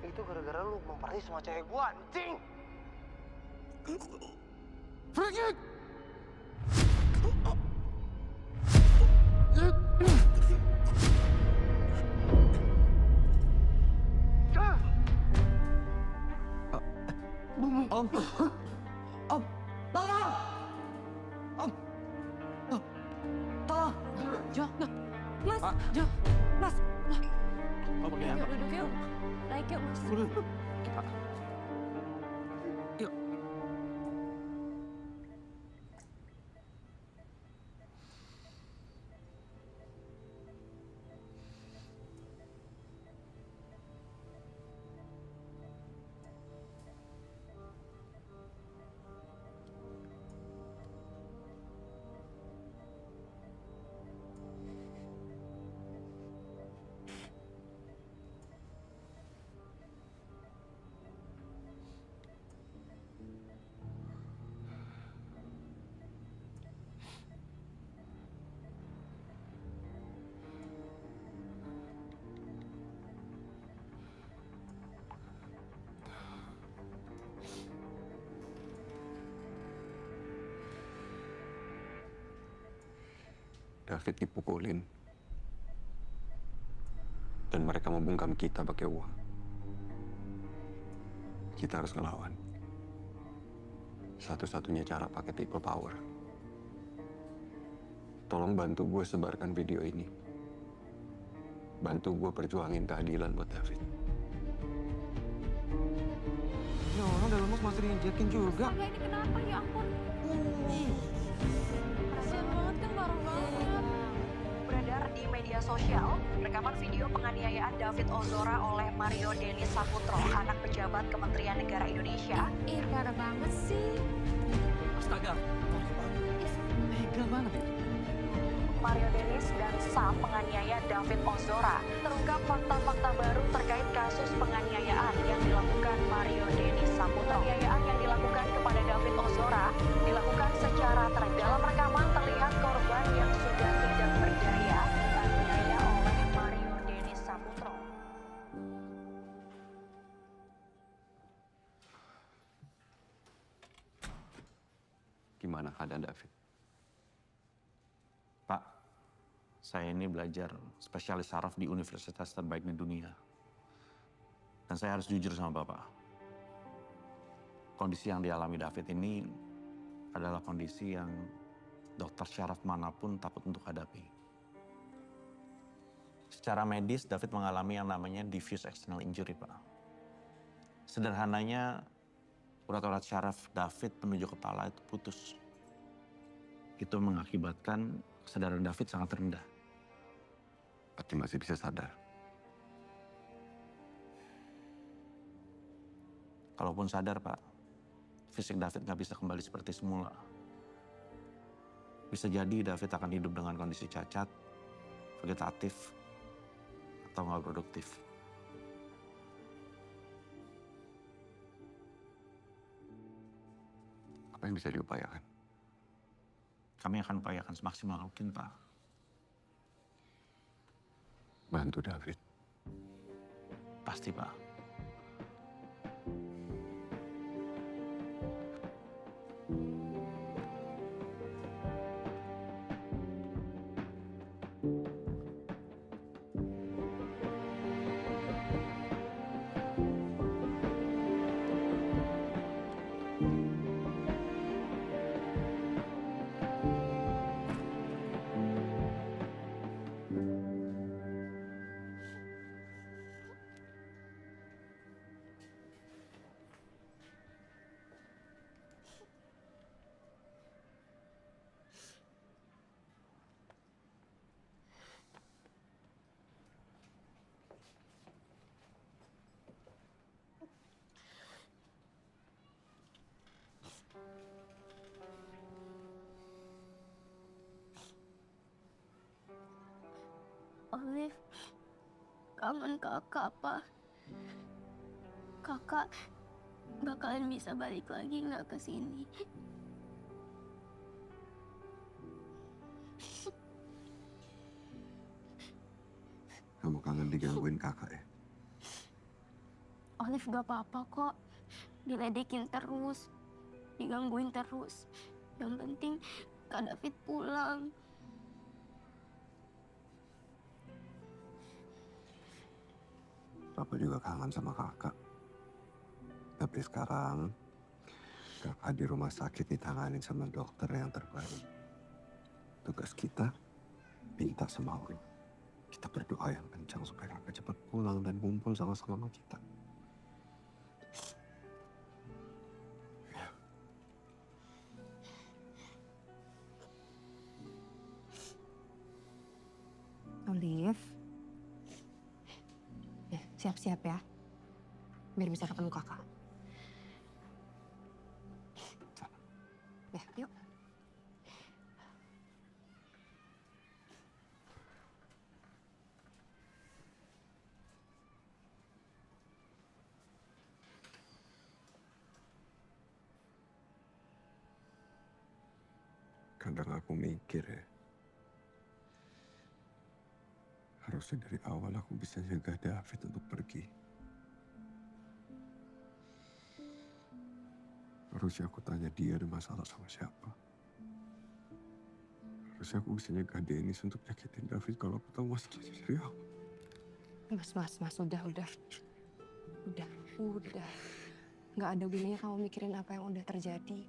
Itu gara-gara lu memperhati sama cewek gua, anjing! Frigid! Om! Om! Tolong! Om! Tolong! Jo, Mas, Jo, Mas. Oh, pakai Yuk, apa? duduk yuk. Naik yuk, Mas. Yuk. David dipukulin. Dan mereka membungkam kita pakai uang. Kita harus ngelawan. Satu-satunya cara pakai people power. Tolong bantu gue sebarkan video ini. Bantu gue perjuangin keadilan buat David. Ya orang udah lemes masih diinjekin juga. Astaga, ini kenapa ya ampun? Kasian banget kan, parah banget. Beredar di media sosial, rekaman video penganiayaan David Ozora oleh Mario Denis Saputro, anak pejabat Kementerian Negara Indonesia. Ih, parah banget sih. Astaga. Tega banget itu. Mario Denis dan Sam menganiaya David Ozora. Terungkap fakta-fakta baru terkait kasus penganiayaan yang dilakukan Mario Denis Saputro. Penganiayaan yang dilakukan kepada David Ozora dilakukan secara terang. Dalam rekaman terlihat korban yang sudah tidak berdaya dianiaya oleh Mario Denis Saputro. Gimana keadaan David? Pak, saya ini belajar spesialis saraf di universitas terbaik di dunia. Dan saya harus jujur sama Bapak. Kondisi yang dialami David ini adalah kondisi yang dokter syaraf manapun takut untuk hadapi. Secara medis, David mengalami yang namanya diffuse external injury, Pak. Sederhananya, urat-urat syaraf David menuju kepala itu putus. Itu mengakibatkan kesadaran David sangat rendah. Berarti masih bisa sadar. Kalaupun sadar, Pak, fisik David nggak bisa kembali seperti semula. Bisa jadi David akan hidup dengan kondisi cacat, vegetatif, atau nggak produktif. Apa yang bisa diupayakan? Kami akan upayakan semaksimal mungkin, Pak. Bantu David. Pasti, Pak. Olive, kangen kakak, Pak. Kakak bakalan bisa balik lagi nggak ke sini? Kamu kangen digangguin kakak ya? Olive gak apa-apa kok. Diledekin terus, digangguin terus. Yang penting Kak David pulang. Papa juga kangen sama kakak. Tapi sekarang kakak di rumah sakit ditanganin sama dokter yang terbaik. Tugas kita minta sama Allah. Kita berdoa yang kencang supaya kakak cepat pulang dan kumpul sama-sama kita. Olive. Siap-siap ya. Biar bisa ketemu kakak. Ya, yuk. Kadang aku mikir ya. Harusnya dari awal aku bisa jaga David untuk pergi. Harusnya aku tanya dia ada masalah sama siapa. Harusnya aku bisa nyegah Dennis untuk nyakitin David kalau aku tahu masalah ini dari awal. Mas, udah. Nggak ada gunanya kamu mikirin apa yang udah terjadi.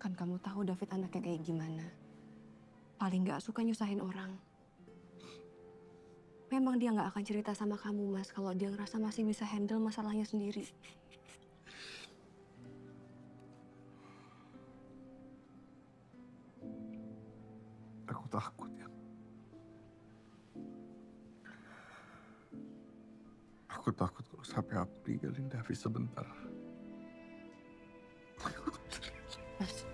Kan kamu tahu David anaknya kayak gimana. Paling nggak suka nyusahin orang. Memang dia nggak akan cerita sama kamu, Mas, kalau dia ngerasa masih bisa handle masalahnya sendiri. Aku takut ya. Aku takut kalau sampai aku tinggalin David sebentar. Mas,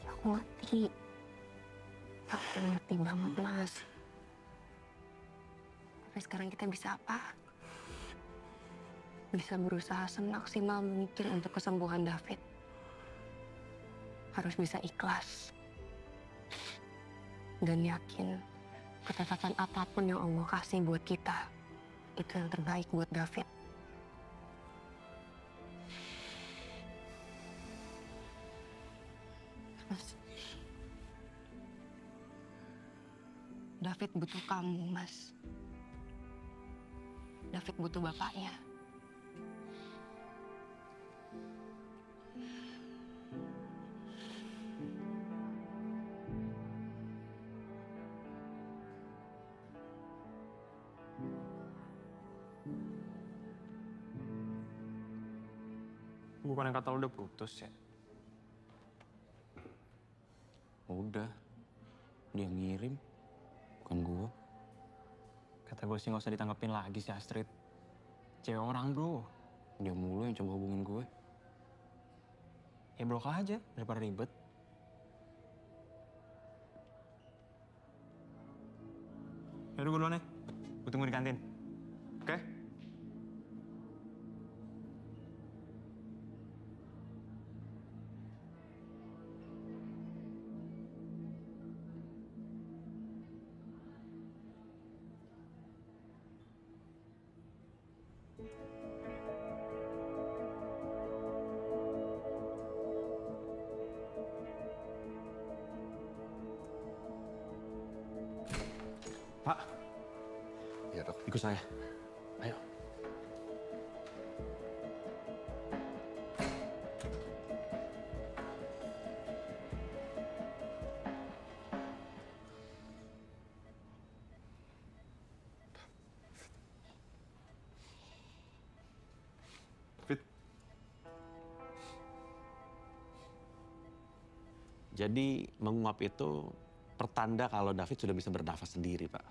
aku ngerti. Aku ngerti banget, Mas. Tapi sekarang kita bisa apa? Bisa berusaha semaksimal mungkin untuk kesembuhan David. Harus bisa ikhlas. Dan yakin ketetapan apapun yang Allah kasih buat kita, itu yang terbaik buat David. Mas, David butuh kamu, Mas. David butuh bapaknya. Bukan yang kata lo udah putus ya? Udah. Dia ngirim. Bukan gue. Kata gue sih nggak usah ditanggepin lagi si Astrid. Cewek orang, bro. Dia mulu yang coba hubungin gue. Ya blok aja, daripada ribet. Yaudah gue duluan ya. Gue tunggu di kantin. Oke? Pak. Iya, Dok. Ikut saya. Ayo. Jadi menguap itu pertanda kalau David sudah bisa bernafas sendiri, Pak.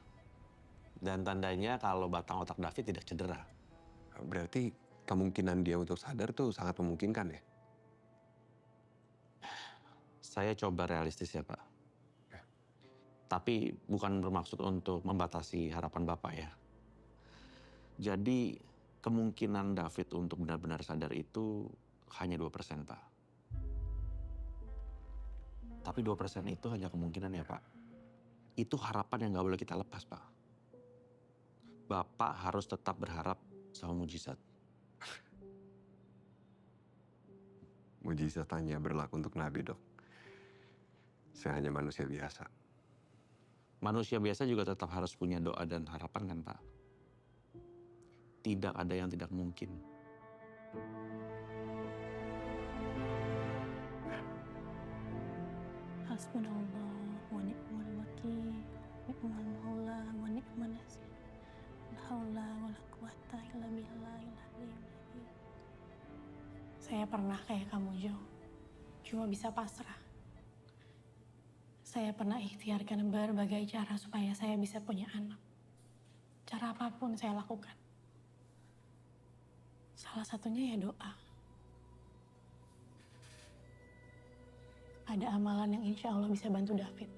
Dan tandanya kalau batang otak David tidak cedera. Berarti kemungkinan dia untuk sadar tuh sangat memungkinkan ya? Saya coba realistis ya, Pak. Tapi bukan bermaksud untuk membatasi harapan Bapak ya. Jadi kemungkinan David untuk benar-benar sadar itu hanya 2%, Pak. Tapi 2% itu hanya kemungkinan ya, Pak. Itu harapan yang nggak boleh kita lepas, Pak. Bapak harus tetap berharap sama mujizat. Mujizat hanya berlaku untuk Nabi, Dok. Saya hanya manusia biasa. Manusia biasa juga tetap harus punya doa dan harapan kan, Pak? Tidak ada yang tidak mungkin. Hasbunallah wa ni'mal wakil, ni'mal maula wa ni'mal nasir. La haula wa la quwata illa billahil aliyyil azim. Saya pernah kayak kamu, Jo. Cuma bisa pasrah. Saya pernah ikhtiarkan berbagai cara supaya saya bisa punya anak. Cara apapun saya lakukan. Salah satunya ya doa. Ada amalan yang insya Allah bisa bantu David.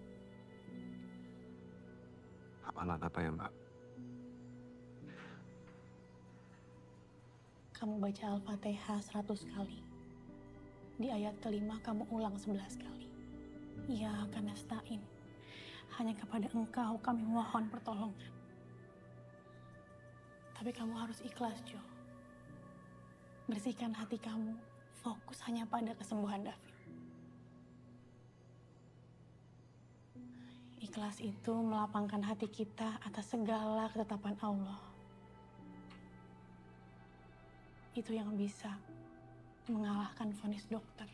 Amalan apa ya, Mbak? Kamu baca Al-Fatihah 100 kali. Di ayat kelima kamu ulang 11 kali. Ya akan nasta'in. Hanya kepada Engkau kami mohon pertolongan. Tapi kamu harus ikhlas, Jo. Bersihkan hati kamu. Fokus hanya pada kesembuhan David. Ikhlas itu melapangkan hati kita atas segala ketetapan Allah. Itu yang bisa mengalahkan vonis dokter.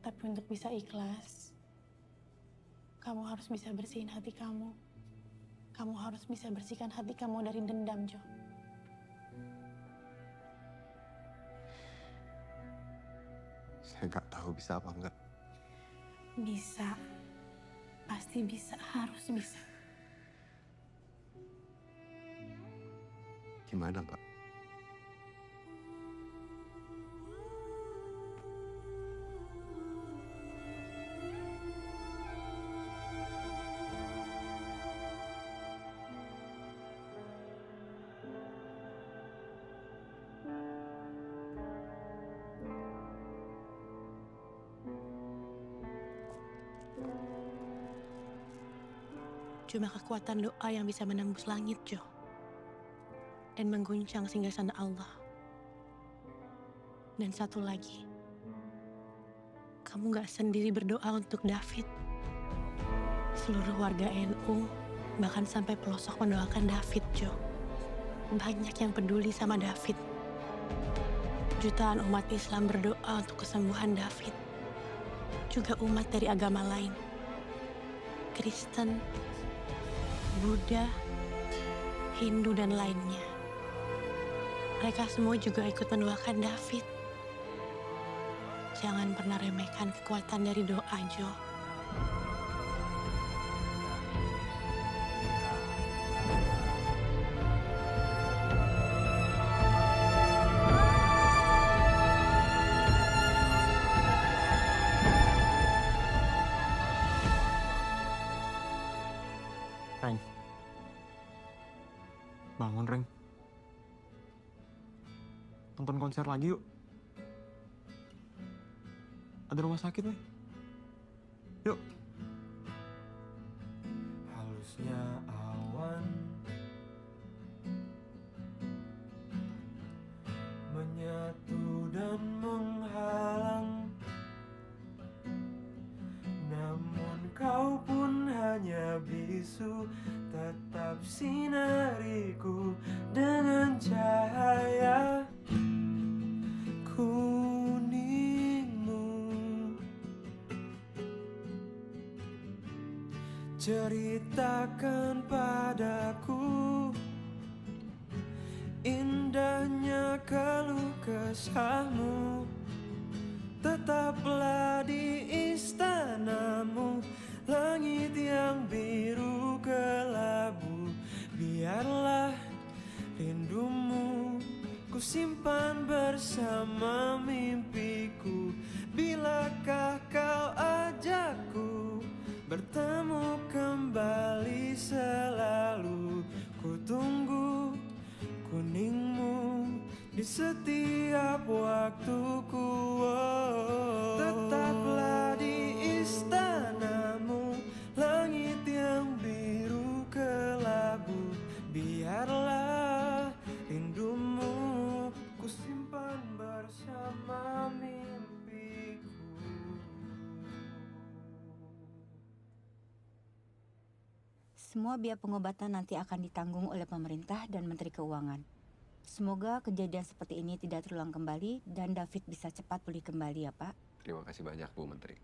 Tapi untuk bisa ikhlas, kamu harus bisa bersihin hati kamu. Kamu harus bisa bersihkan hati kamu dari dendam, Jo. Saya nggak tahu bisa apa enggak. Bisa. Pasti bisa, harus bisa. Gimana, Pak? Cuma kekuatan doa yang bisa menembus langit, Jo. Dan mengguncang singgasana Allah. Dan satu lagi. Kamu gak sendiri berdoa untuk David. Seluruh warga NU, bahkan sampai pelosok mendoakan David, Jo. Banyak yang peduli sama David. Jutaan umat Islam berdoa untuk kesembuhan David. Juga umat dari agama lain. Kristen, Buddha, Hindu, dan lainnya. Mereka semua juga ikut mendoakan David. Jangan pernah remehkan kekuatan dari doa, Jo. Reng. Bangun, Reng. Nonton konser lagi yuk. Ada rumah sakit nih. Yuk. Halusnya awan menyatu dan menghalang, namun kau pun hanya bisu, tetap sinariku dengan cahaya kuningmu. Ceritakan padaku indahnya keluh kesahmu. Tetaplah di istanamu, langit yang biru kelabu. Biarlah rindumu ku simpan bersama mimpiku. Bilakah kau ajakku bertemu kembali selalu? Ku tunggu kuningmu di setiap waktuku. Oh, tetaplah di istanamu, langit yang biru kelabu. Biarlah rindumu ku simpan bersama mimpiku. Semua biaya pengobatan nanti akan ditanggung oleh pemerintah dan Menteri Keuangan. Semoga kejadian seperti ini tidak terulang kembali dan David bisa cepat pulih kembali ya, Pak. Terima kasih banyak, Bu Menteri.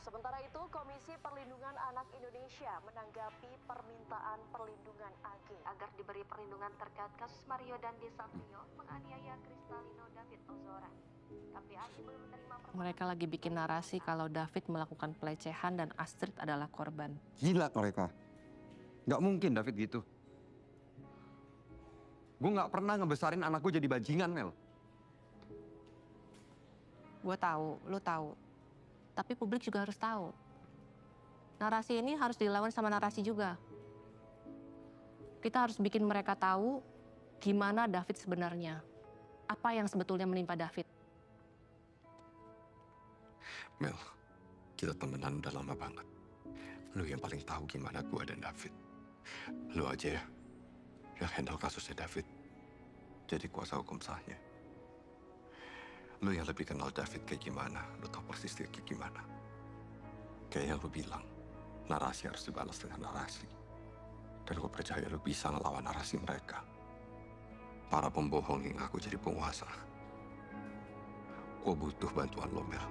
Sementara itu, Komisi Perlindungan Anak Indonesia menanggapi permintaan perlindungan AG agar diberi perlindungan terkait kasus Mario Dandi Satrio menganiaya Kristalino David Ozora. Tapi AG belum menerima Mereka lagi bikin narasi kalau David melakukan pelecehan dan Astrid adalah korban. Gila mereka. Nggak mungkin David gitu. Gue nggak pernah ngebesarin anak gue jadi bajingan, Mel. Gue tahu, lu tahu. Tapi publik juga harus tahu. Narasi ini harus dilawan sama narasi juga. Kita harus bikin mereka tahu gimana David sebenarnya. Apa yang sebetulnya menimpa David. Mel, kita temenan udah lama banget. Lu yang paling tahu gimana gua dan David. Lu aja ya, yang handle kasusnya David. Jadi kuasa hukum sahnya. Lu yang lebih kenal David kayak gimana, lu tahu persis dia kayak gimana. Kayak yang lu bilang, narasi harus dibalas dengan narasi. Dan gue percaya lu bisa ngelawan narasi mereka. Para pembohong yang aku jadi penguasa. Gue butuh bantuan lo, Mel.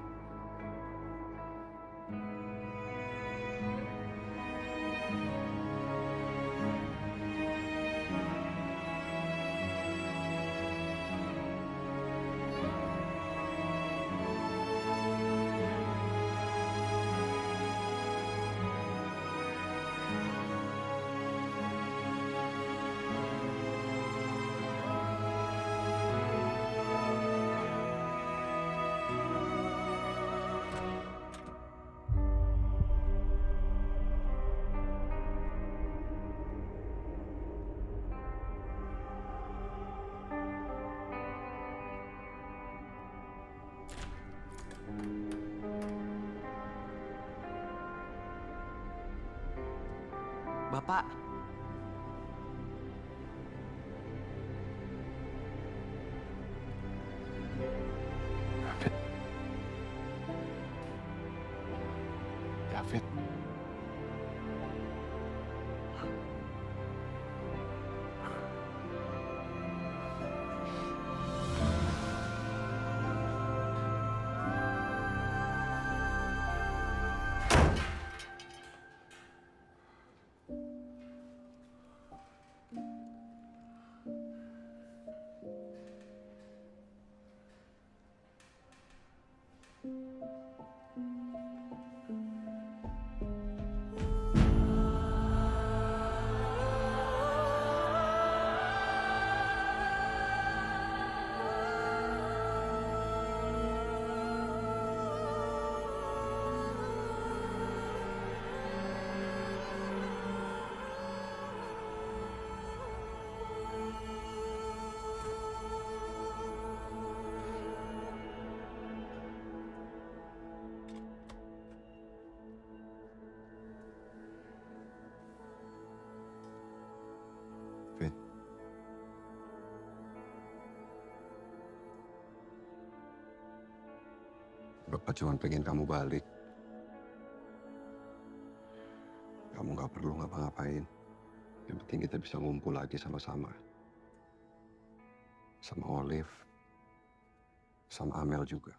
Bapak. David. Bapak cuma pengen kamu balik. Kamu nggak perlu ngapa-ngapain. Yang penting kita bisa ngumpul lagi sama-sama. Sama Olive. Sama Amel juga.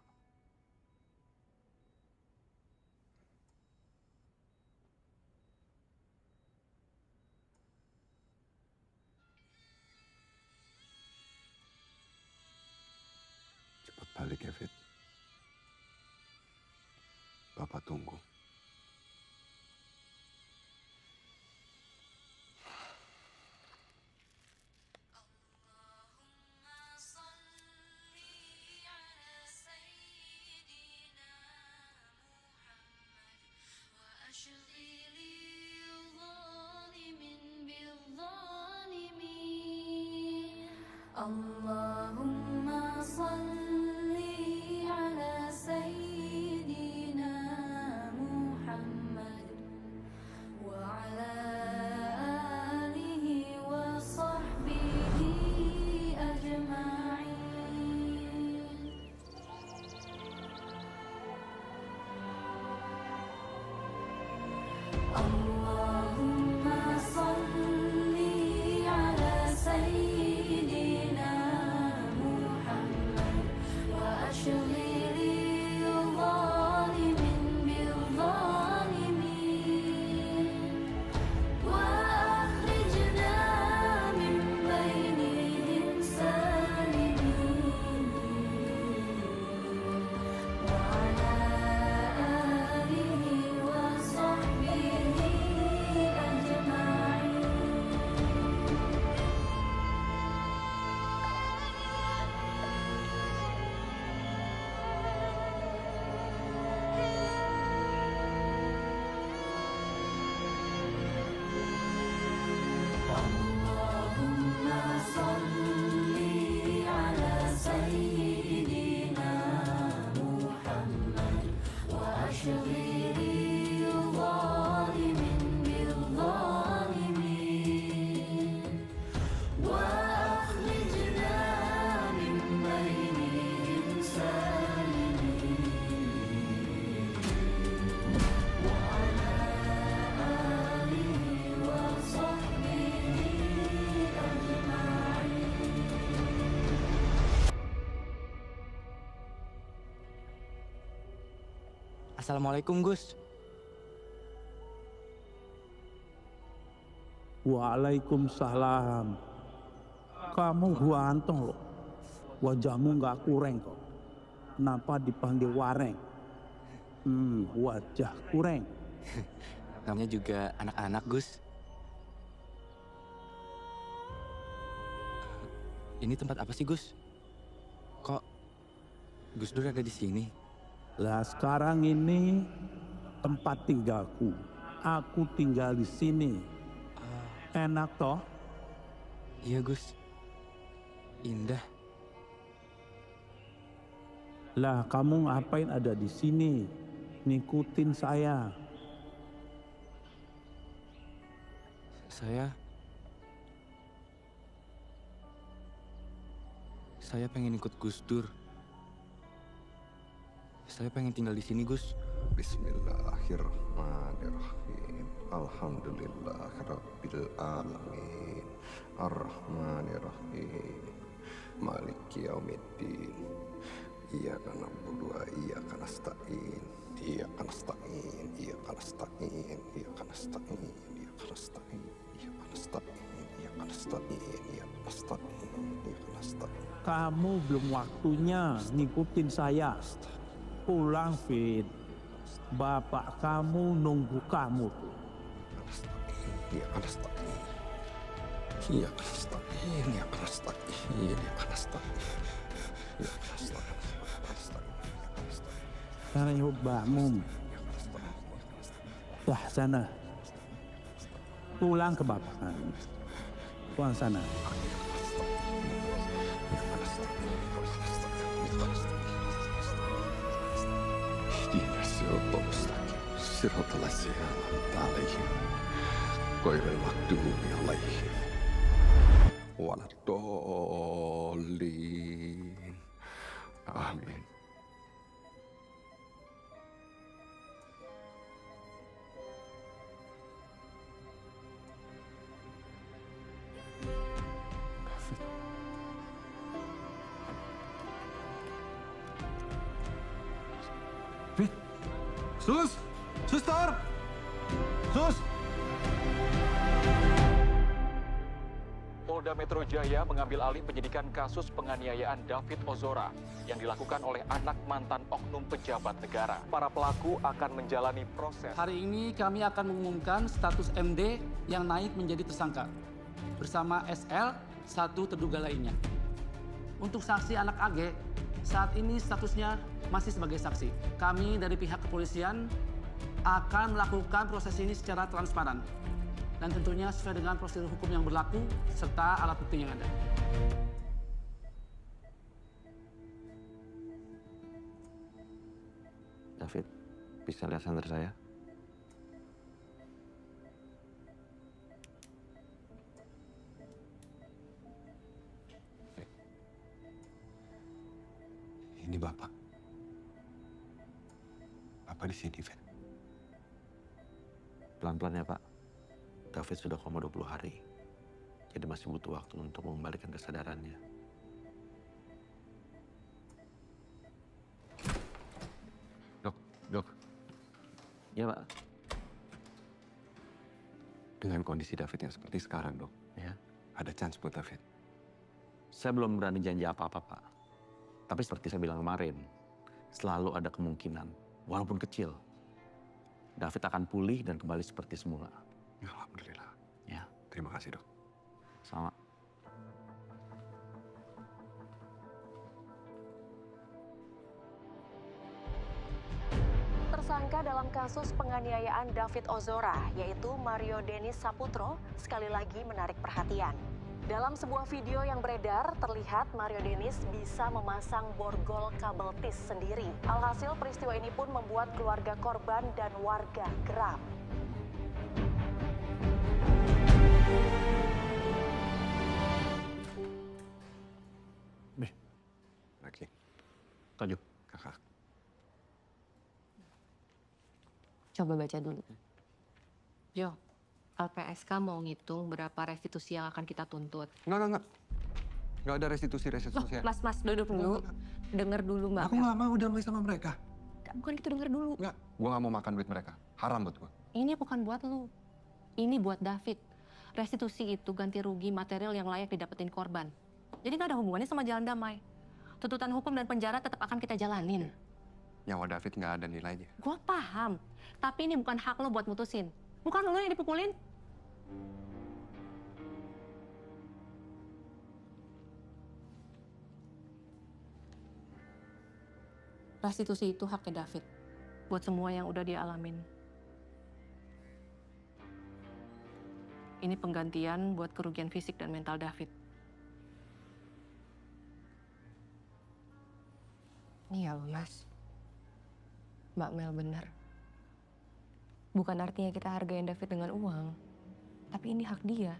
Cepat balik ya, Fit. Bapak tunggu. Allahumma salli ala sayyidina Muhammad wa ala alihi wa sahbihi ajma'in. Allahumma salli ala sayyidina Muhammad Assalamualaikum, Gus. Waalaikumsalam. Kamu ganteng loh. Wajahmu nggak kurang kok. Kenapa dipanggil Wareng? Wajah kurang. Namanya juga anak-anak, Gus. Ini tempat apa sih, Gus? Kok Gus Dur ada di sini? Lah sekarang ini tempat tinggalku. Aku tinggal di sini. Enak toh? Iya, Gus. Indah. Lah kamu ngapain ada di sini? Ngikutin saya. Saya pengen ikut Gus Dur. Saya pengen tinggal di sini, Gus. Bismillahirrahmanirrahim. Alhamdulillahirabbil alamin. Arrahmanirrahim. Maliki yaumiddin. Iyyaka na'budu wa iyyaka nasta'in. Iyyaka nasta'in. Iyyaka nasta'in. Iyyaka nasta'in. Iyyaka nasta'in. Iyyaka nasta'in. Iyyaka nasta'in. Iyyaka nasta'in. Iyyaka nasta'in. Kamu belum waktunya ngikutin saya. Pulang, Fit. Bapak kamu nunggu kamu tuh. Iyyaka nasta'in. Iyyaka nasta'in. Iyyaka nasta'in. Iyyaka nasta'in. Iyyaka nasta'in. Karena mbakmu. Wah, sana. Pulang ke bapak kamu. Pulang sana. اهدنا الصراط المستقيم صراط الذين أنعمت عليهم غير المغضوب عليهم ولا الضالين آمين. Sus! Suster! Sus! Polda Metro Jaya mengambil alih penyidikan kasus penganiayaan David Ozora yang dilakukan oleh anak mantan oknum pejabat negara. Para pelaku akan menjalani proses. Hari ini kami akan mengumumkan status MD yang naik menjadi tersangka bersama SL, satu terduga lainnya. Untuk saksi anak AG, saat ini statusnya masih sebagai saksi. Kami dari pihak kepolisian akan melakukan proses ini secara transparan dan tentunya sesuai dengan prosedur hukum yang berlaku serta alat bukti yang ada. David, bisa lihat senter saya? Ini Bapak. Bapak di sini, Fit. Pelan-pelan ya, Pak. David sudah koma 20 hari. Jadi masih butuh waktu untuk mengembalikan kesadarannya. Dok. Ya, Pak. Dengan kondisi David yang seperti sekarang, Dok. Ya. Ada chance buat David. Saya belum berani janji apa-apa, Pak. Tapi seperti saya bilang kemarin, selalu ada kemungkinan, walaupun kecil, David akan pulih dan kembali seperti semula. Alhamdulillah. Ya. Terima kasih, Dok. Sama. Tersangka dalam kasus penganiayaan David Ozora, yaitu Mario Denis Saputro, sekali lagi menarik perhatian. Dalam sebuah video yang beredar, terlihat Mario Denis bisa memasang borgol kabel tis sendiri. Alhasil peristiwa ini pun membuat keluarga korban dan warga geram. Lagi. Tujuh. Kakak. Coba baca dulu. Jo, LPSK mau ngitung berapa restitusi yang akan kita tuntut. Enggak. Enggak ada restitusi. Mas, duduk dulu. Dengar dulu, Mbak. Aku nggak mau damai sama mereka. Bukan gitu, denger dulu. Enggak, gue nggak mau makan duit mereka. Haram buat gue. Ini bukan buat lu. Ini buat David. Restitusi itu ganti rugi material yang layak didapetin korban. Jadi nggak ada hubungannya sama jalan damai. Tuntutan hukum dan penjara tetap akan kita jalanin. Nyawa David nggak ada nilainya. Gua paham, tapi ini bukan hak lo buat mutusin. Bukan lo yang dipukulin. Restitusi itu haknya David. Buat semua yang udah dia alamin. Ini penggantian buat kerugian fisik dan mental David. Iya loh, Mas. Mbak Mel bener. Bukan artinya kita hargain David dengan uang. Tapi ini hak dia.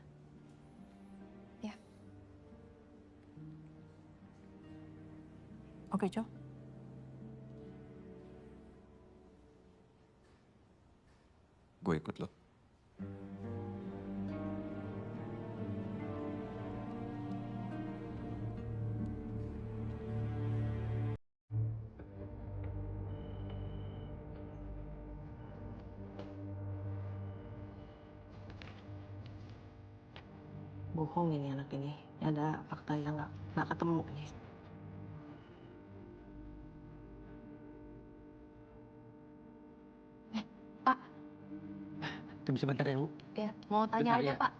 Ya. Oke, Cok. Gue ikut lo. Bohong ini anak ini. Ada fakta yang nggak ketemu nih. Pak. Tunggu sebentar ya, Bu. Ya, mau tanya Bentar, aja, ya. Pak.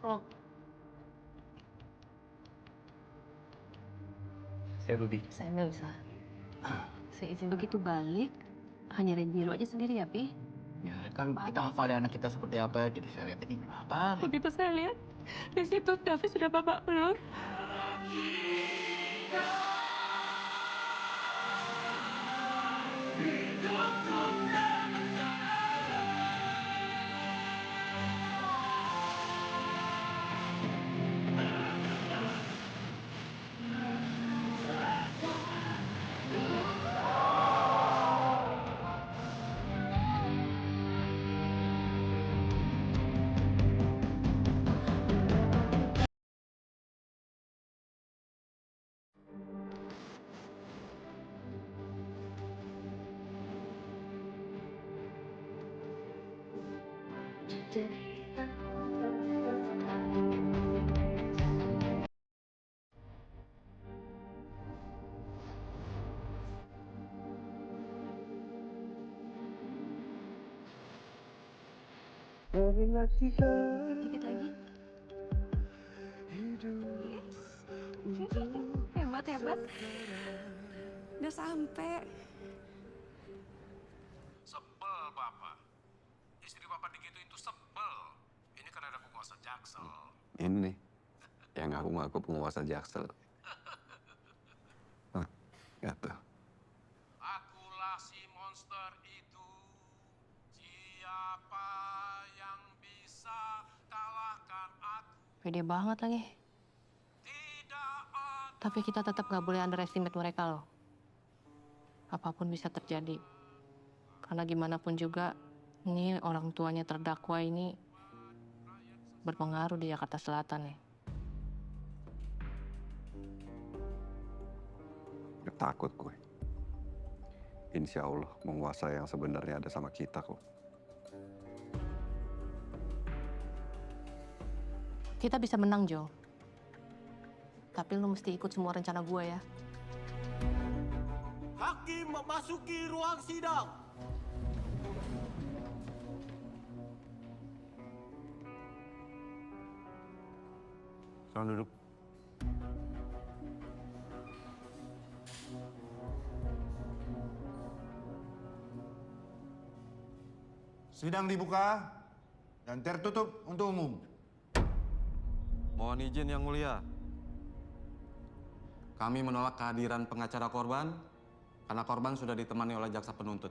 Saya Rudi. Saya nggak bisa. Saya izin begitu balik, hanya Renjiro aja sendiri ya, Pi? Ya, kan kita hafal anak kita seperti apa, jadi saya lihat ini apa. Begitu saya lihat, di situ David sudah babak belur. Dikit lagi. Hebat, hebat. Udah sampai. Sebel Bapak. Istri Bapak digituin tuh sebel. Ini kan ada penguasa Jaksel. Ini nih, yang ngaku-ngaku penguasa Jaksel. Gitu. Akulah si monster itu. Siapa yang bisa kalahkan aku? Pede banget lagi. Tapi kita tetap nggak boleh underestimate mereka loh. Apapun bisa terjadi. Karena gimana pun juga, ini orang tuanya terdakwa ini berpengaruh di Jakarta Selatan nih. Takut gue. Insya Allah penguasa yang sebenarnya ada sama kita kok. Kita bisa menang, Jo. Tapi lu mesti ikut semua rencana gue ya. Hakim memasuki ruang sidang. Selamat duduk. Sidang dibuka dan tertutup untuk umum. Mohon izin Yang Mulia. Kami menolak kehadiran pengacara korban karena korban sudah ditemani oleh jaksa penuntut.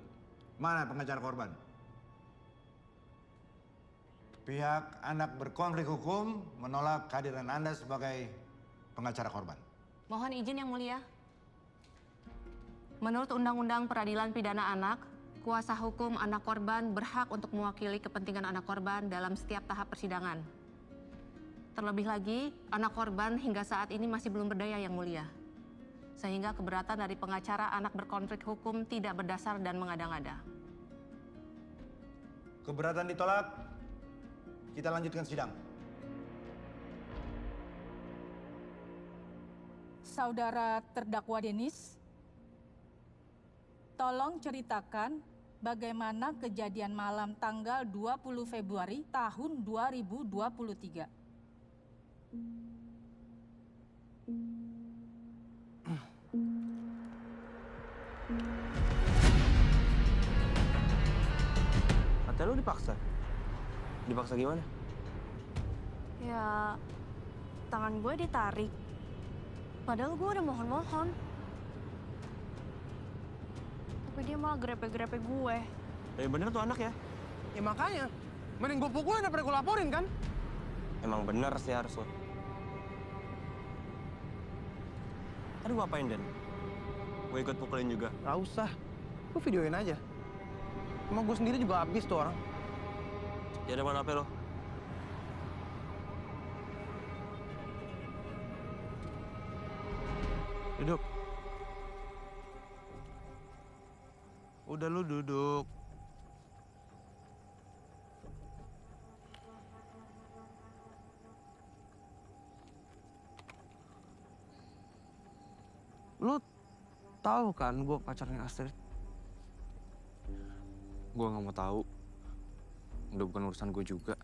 Mana pengacara korban? Pihak anak berkonflik hukum menolak kehadiran Anda sebagai pengacara korban. Mohon izin Yang Mulia. Menurut Undang-Undang Peradilan Pidana Anak, kuasa hukum anak korban berhak untuk mewakili kepentingan anak korban dalam setiap tahap persidangan. Terlebih lagi, anak korban hingga saat ini masih belum berdaya Yang Mulia. Sehingga keberatan dari pengacara anak berkonflik hukum tidak berdasar dan mengada-ngada. Keberatan ditolak. Kita lanjutkan sidang. Saudara terdakwa Denis, tolong ceritakan bagaimana kejadian malam tanggal 20 Februari tahun 2023. Katanya lu dipaksa. Dipaksa gimana? Ya, tangan gue ditarik. Padahal gue udah mohon-mohon. Tapi dia malah grepe-grepe gue. Bener tuh anak ya? Ya makanya, mending gue pukulin daripada gue laporin kan? Emang bener sih harus lo. Tadi gua apain, Den? Gue ikut pukulin juga. Gak usah, gue videoin aja. Emang gue sendiri juga habis tuh orang. Ya ada mana HP lo? Duduk. Udah lu duduk. Lu tahu kan gue pacarnya Astrid? Gue nggak mau tahu. Udah bukan urusan gue juga.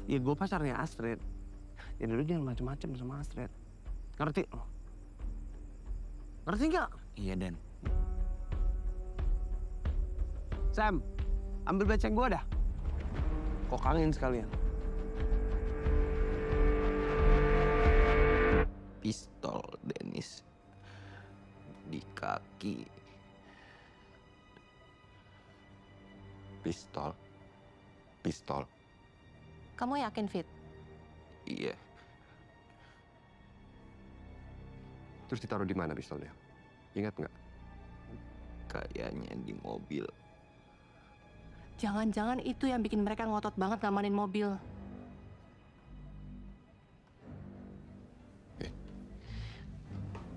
Ya gue pacarnya Astrid. Jadi lu jangan macem-macem sama Astrid. Ngerti lo? Ngerti nggak? Iya, Den. Sam, ambil beceng gue dah. Kok kangen sekalian. Pistol, Denis. Di kaki. Pistol. Pistol. Kamu yakin, Fit? Iya. Terus ditaruh di mana pistolnya? Ingat nggak? Kayaknya di mobil. Jangan-jangan itu yang bikin mereka ngotot banget ngamanin mobil.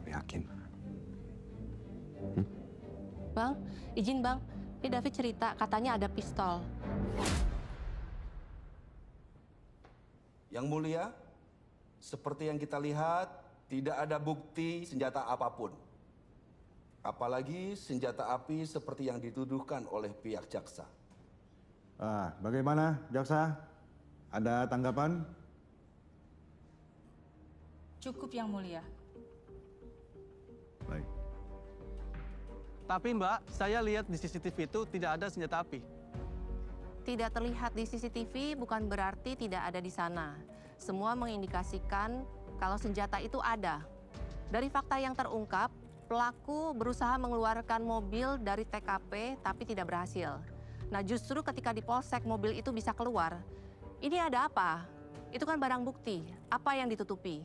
Yakin? Bang, izin bang. Ini David cerita katanya ada pistol. Yang mulia, seperti yang kita lihat, tidak ada bukti senjata apapun. Apalagi senjata api seperti yang dituduhkan oleh pihak jaksa. Bagaimana, jaksa? Ada tanggapan? Cukup yang mulia. Baik. Tapi Mbak, saya lihat di CCTV itu tidak ada senjata api. Tidak terlihat di CCTV bukan berarti tidak ada di sana. Semua mengindikasikan kalau senjata itu ada. Dari fakta yang terungkap, pelaku berusaha mengeluarkan mobil dari TKP tapi tidak berhasil. Nah justru ketika di polsek mobil itu bisa keluar. Ini ada apa? Itu kan barang bukti. Apa yang ditutupi?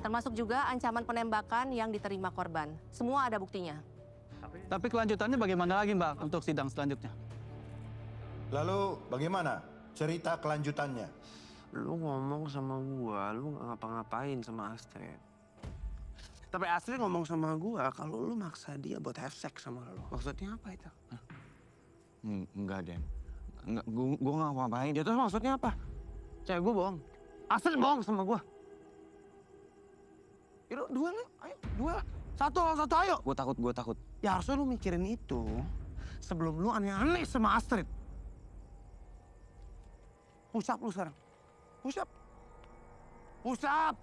Termasuk juga ancaman penembakan yang diterima korban. Semua ada buktinya. Tapi kelanjutannya bagaimana lagi Mbak untuk sidang selanjutnya? Lalu bagaimana cerita kelanjutannya? Lu ngomong sama gua, lu nggak ngapa-ngapain sama Astrid. Tapi Astrid ngomong sama gua kalau lu maksa dia buat have sex sama lu. Maksudnya apa itu? Enggak, Den. Enggak, gua nggak ngapain. Dia tuh maksudnya apa? Cewek gua bohong. Astrid bohong sama gua. Yaudah, duel yuk. Ayo, duel. Satu ayo. Gua takut. Ya harusnya lu mikirin itu sebelum lu aneh-aneh sama Astrid. Push up lu sekarang. Push up. Push up.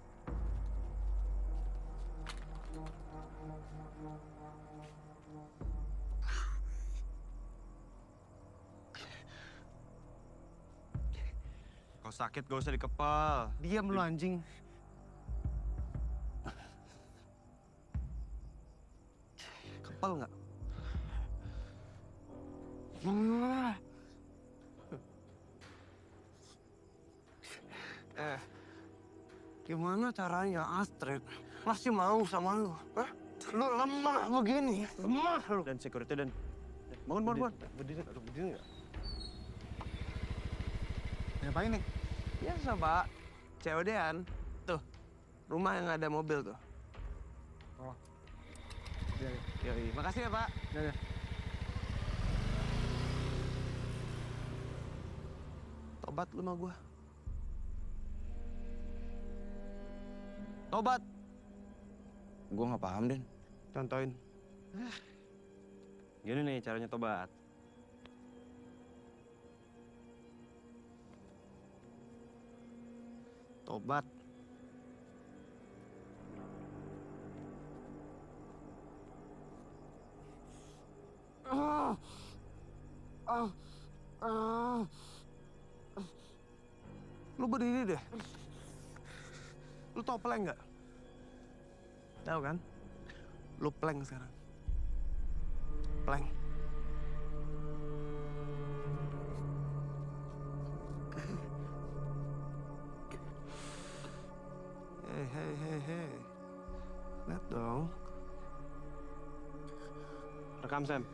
Kau sakit gak usah dikepal. Diam lu anjing. Kepal nggak? Gimana caranya Astrid masih mau sama lu? Hah? Lu lemah begini, lemah lu. Dan security dan bangun. Berdiri nggak? Ngapain nih? Biasa, Pak. COD-an. Tuh, rumah yang ada mobil tuh. Oh. Yoi, makasih ya, Pak. Tobat lu sama gua. Tobat. Gue nggak paham, Den. Contohin. Gini nih caranya tobat. Tobat. Lu berdiri deh. Lu tau plank nggak? Tahu kan? Lu plank sekarang. Plank. Hei. Lihat dong. Rekam, Sam.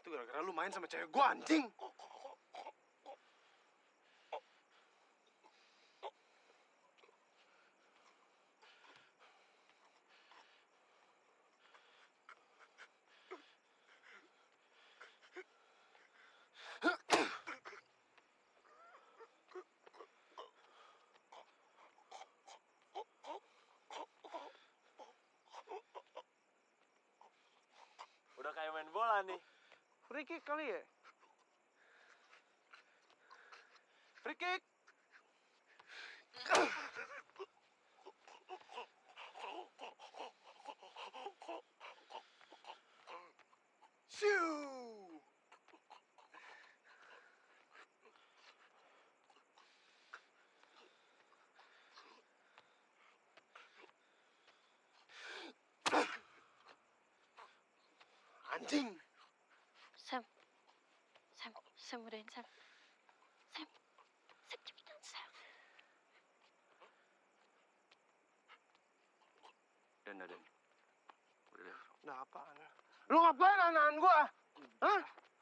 Itu gara-gara lu main sama cewek gua, anjing. Udah kayak main bola nih. Free kick kali ya? Free kick. Shoo! Anjing. Sam udahin, Sam. Sam cepetan, Sam. Den. Udah deh. Nah, apaan? Lu ngapain nahan gua? Hah?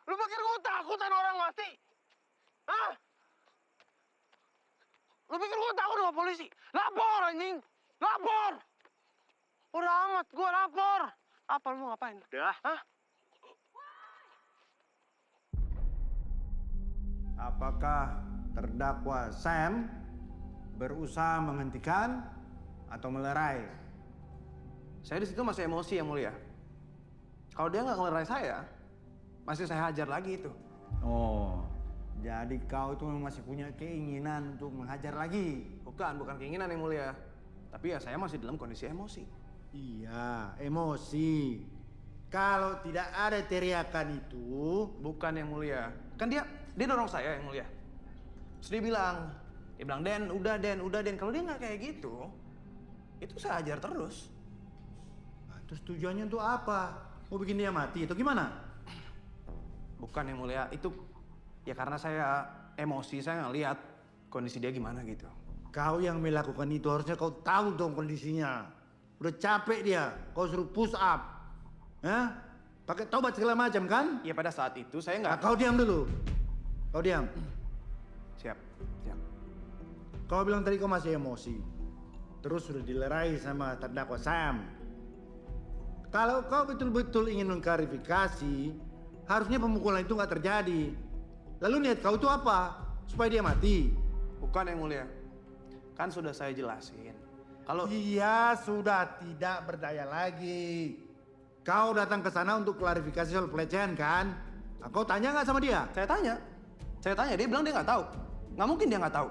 Lu pikir gua takutan orang mati? Hah? Lu pikir gua takut sama polisi? Lapor, anjing! Lapor! Udah amat, gua lapor! Apa lu mau ngapain? Udah. Hah? Apakah terdakwa Sam berusaha menghentikan atau melerai? Saya di situ masih emosi, Yang Mulia. Kalau dia nggak ngelerai saya, masih saya hajar lagi itu. Oh, jadi kau itu masih punya keinginan untuk menghajar lagi? Bukan keinginan, Yang Mulia. Tapi ya saya masih dalam kondisi emosi. Iya, emosi. Kalau tidak ada teriakan itu... Bukan, Yang Mulia. Kan dia dorong saya, Yang Mulia. Terus dia bilang, Den, udah Den. Kalau dia nggak kayak gitu, itu saya hajar terus. Nah, terus tujuannya untuk apa? Mau bikin dia mati atau gimana? Bukan, Yang Mulia. Itu ya karena saya emosi, saya ngeliat kondisi dia gimana gitu. Kau yang melakukan itu harusnya kau tahu dong kondisinya. Udah capek dia, kau suruh push up. Hah? Pakai tobat segala macam kan? Ya pada saat itu saya nggak... Nah, kau diam dulu. Kau diam. Siap. Kau bilang tadi kau masih emosi. Terus sudah dilerai sama terdakwa Sam. Kalau kau betul-betul ingin mengklarifikasi, harusnya pemukulan itu nggak terjadi. Lalu niat kau itu apa? Supaya dia mati? Bukan, Yang Mulia. Kan sudah saya jelasin. Kalau dia sudah tidak berdaya lagi. Kau datang ke sana untuk klarifikasi soal pelecehan kan? Nah, kau tanya nggak sama dia? Saya tanya, dia bilang dia nggak tahu. Nggak mungkin dia nggak tahu.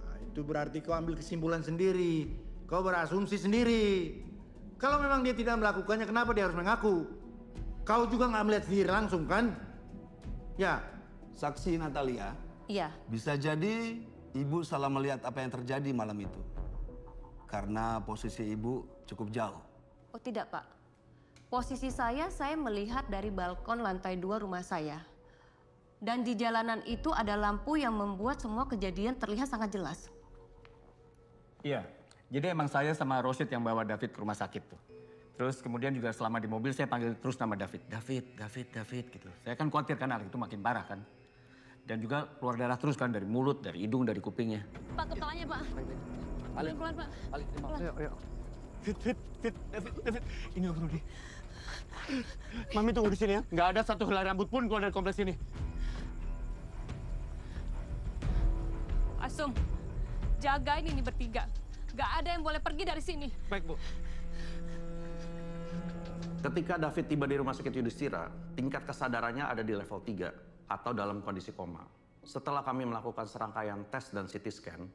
Nah, itu berarti kau ambil kesimpulan sendiri. Kau berasumsi sendiri. Kalau memang dia tidak melakukannya, kenapa dia harus mengaku? Kau juga nggak melihat sendiri langsung kan? Ya. Saksi Natalia. Iya. Bisa jadi ibu salah melihat apa yang terjadi malam itu. Karena posisi ibu cukup jauh. Oh tidak, Pak. Posisi saya melihat dari balkon lantai 2 rumah saya. Dan di jalanan itu ada lampu yang membuat semua kejadian terlihat sangat jelas. Iya, jadi emang saya sama Rosid yang bawa David ke rumah sakit tuh. Terus kemudian juga selama di mobil saya panggil terus nama David. David gitu. Saya kan khawatir kan anak itu makin parah kan. Dan juga keluar darah terus kan dari mulut, dari hidung, dari kupingnya. Pak, kepalanya, Pak. Pelan-pelan, Pak. Pelan. Ayo. Fit, David. Ini Om Rudi. Mami tunggu di sini ya. Nggak ada satu helai rambut pun keluar dari kompleks ini. Asung, jagain ini bertiga. Nggak ada yang boleh pergi dari sini. Baik, Bu. Ketika David tiba di rumah sakit Yudhistira, tingkat kesadarannya ada di level 3 atau dalam kondisi koma. Setelah kami melakukan serangkaian tes dan CT scan,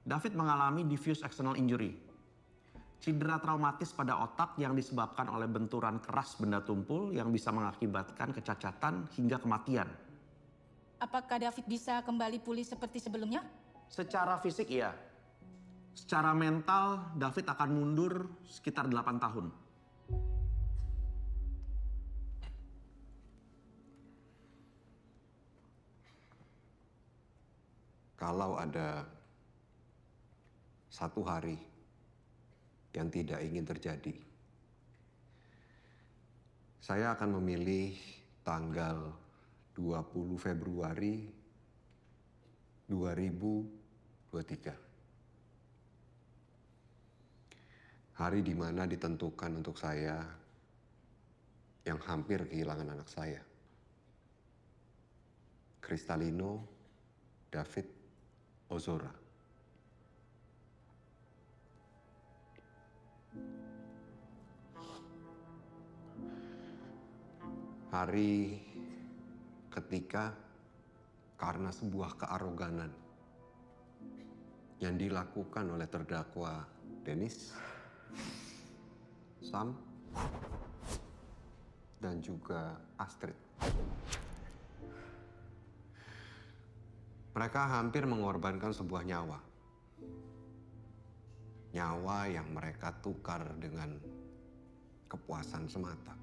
David mengalami diffuse external injury. Cedera traumatis pada otak yang disebabkan oleh benturan keras benda tumpul yang bisa mengakibatkan kecacatan hingga kematian. Apakah David bisa kembali pulih seperti sebelumnya? Secara fisik iya. Secara mental, David akan mundur sekitar 8 tahun. Kalau ada satu hari yang tidak ingin terjadi, saya akan memilih tanggal 20 Februari 2023. Hari di mana ditentukan untuk saya yang hampir kehilangan anak saya. Kristalino David Ozora. Hari ketika karena sebuah kearoganan yang dilakukan oleh terdakwa Dennis, Sam, dan juga Astrid. Mereka hampir mengorbankan sebuah nyawa. Nyawa yang mereka tukar dengan kepuasan semata.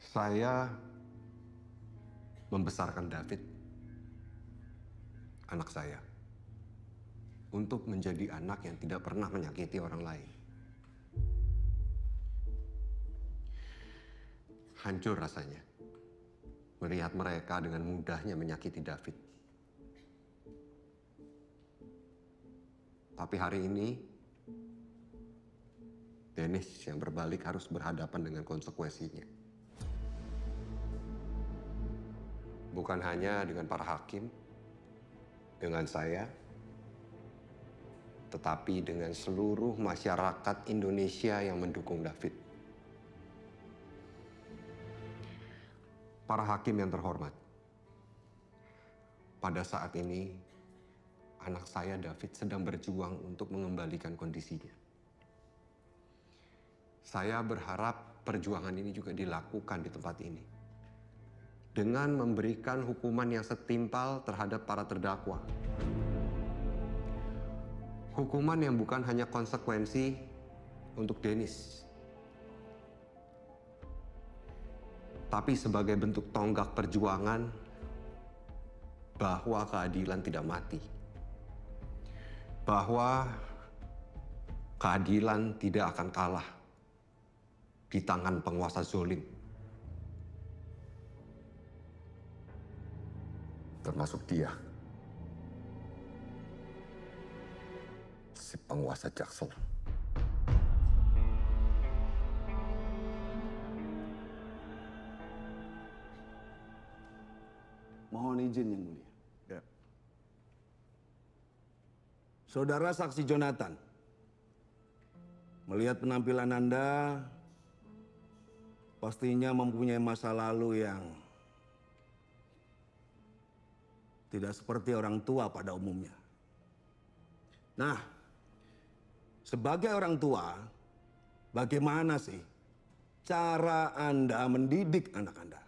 Saya membesarkan David, anak saya, untuk menjadi anak yang tidak pernah menyakiti orang lain. Hancur rasanya melihat mereka dengan mudahnya menyakiti David. Tapi hari ini, Dennis yang berbalik harus berhadapan dengan konsekuensinya. Bukan hanya dengan para hakim, dengan saya, tetapi dengan seluruh masyarakat Indonesia yang mendukung David. Para hakim yang terhormat, pada saat ini anak saya David sedang berjuang untuk mengembalikan kondisinya. Saya berharap perjuangan ini juga dilakukan di tempat ini dengan memberikan hukuman yang setimpal terhadap para terdakwa. Hukuman yang bukan hanya konsekuensi untuk Dennis, tapi sebagai bentuk tonggak perjuangan bahwa keadilan tidak mati. Bahwa keadilan tidak akan kalah di tangan penguasa zolim. Termasuk dia, si penguasa Jaksel. Mohon izin yang mulia. Ya. Saudara saksi Jonathan, melihat penampilan Anda, pastinya mempunyai masa lalu yang tidak seperti orang tua pada umumnya. Nah, sebagai orang tua, bagaimana sih cara Anda mendidik anak Anda?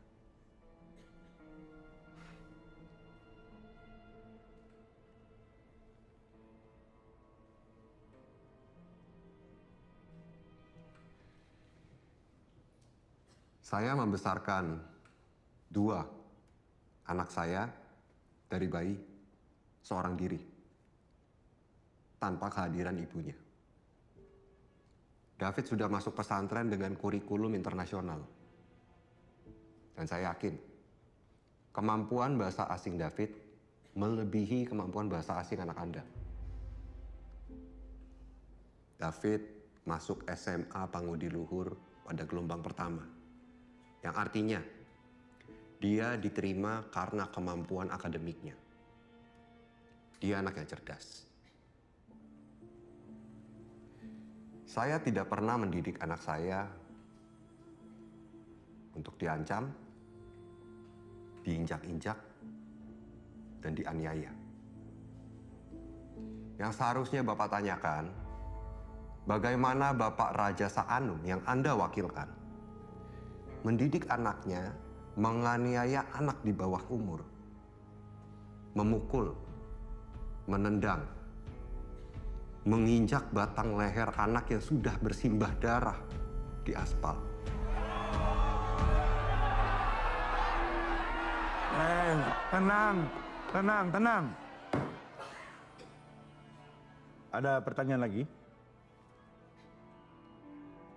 Saya membesarkan 2 anak saya dari bayi seorang diri tanpa kehadiran ibunya. David sudah masuk pesantren dengan kurikulum internasional. Dan saya yakin kemampuan bahasa asing David melebihi kemampuan bahasa asing anak Anda. David masuk SMA Pangudi Luhur pada gelombang pertama. Yang artinya, dia diterima karena kemampuan akademiknya. Dia anak yang cerdas. Saya tidak pernah mendidik anak saya untuk diancam, diinjak-injak, dan dianiaya. Yang seharusnya Bapak tanyakan, bagaimana Bapak Raja Sa'anum yang Anda wakilkan mendidik anaknya menganiaya anak di bawah umur, memukul, menendang, menginjak batang leher anak yang sudah bersimbah darah di aspal. Tenang. Ada pertanyaan lagi?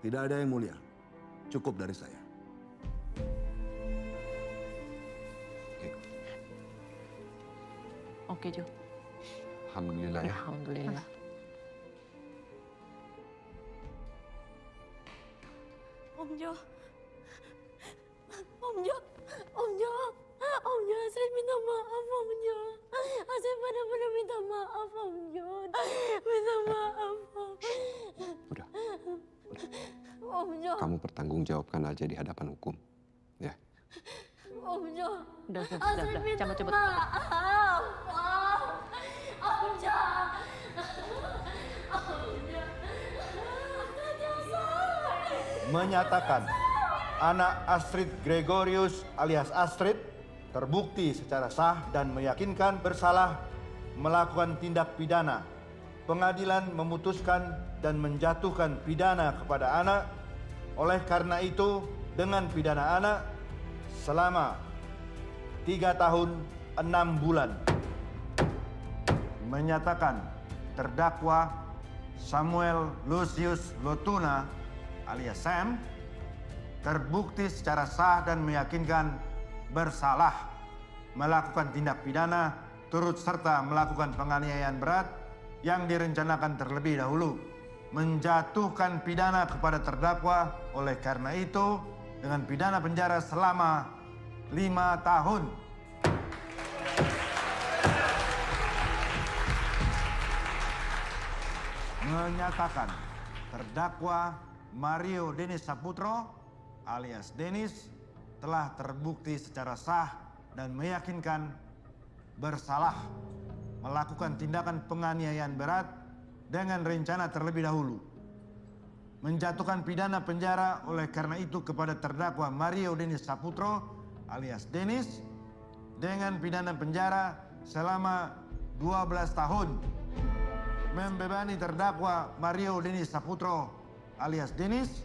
Tidak ada yang mulia. Cukup dari saya. Oke, Jo. Alhamdulillah ya. Alhamdulillah. Om Jo. Om Jo. Om Jo. Om Jo, saya minta maaf Om Jo. Saya benar-benar minta maaf Om Jo. Minta maaf Om. Udah. Om Jo. Kamu pertanggungjawabkan aja di hadapan hukum. Ya. Om Jo. Udah. Saya minta Cepet. maaf. Om Jo. Menyatakan anak Astrid Gregorius alias Astrid terbukti secara sah dan meyakinkan bersalah melakukan tindak pidana. Pengadilan memutuskan dan menjatuhkan pidana kepada anak. Oleh karena itu, dengan pidana anak selama 3 tahun 6 bulan. Menyatakan terdakwa Samuel Lucius Lotuna alias Sam terbukti secara sah dan meyakinkan bersalah melakukan tindak pidana turut serta melakukan penganiayaan berat yang direncanakan terlebih dahulu, menjatuhkan pidana kepada terdakwa. Oleh karena itu, dengan pidana penjara selama 5 tahun. Menyatakan terdakwa Mario Denis Saputro alias Denis telah terbukti secara sah dan meyakinkan bersalah melakukan tindakan penganiayaan berat dengan rencana terlebih dahulu, menjatuhkan pidana penjara oleh karena itu kepada terdakwa Mario Denis Saputro alias Denis dengan pidana penjara selama 12 tahun, membebani terdakwa Mario Denis Saputro alias Denis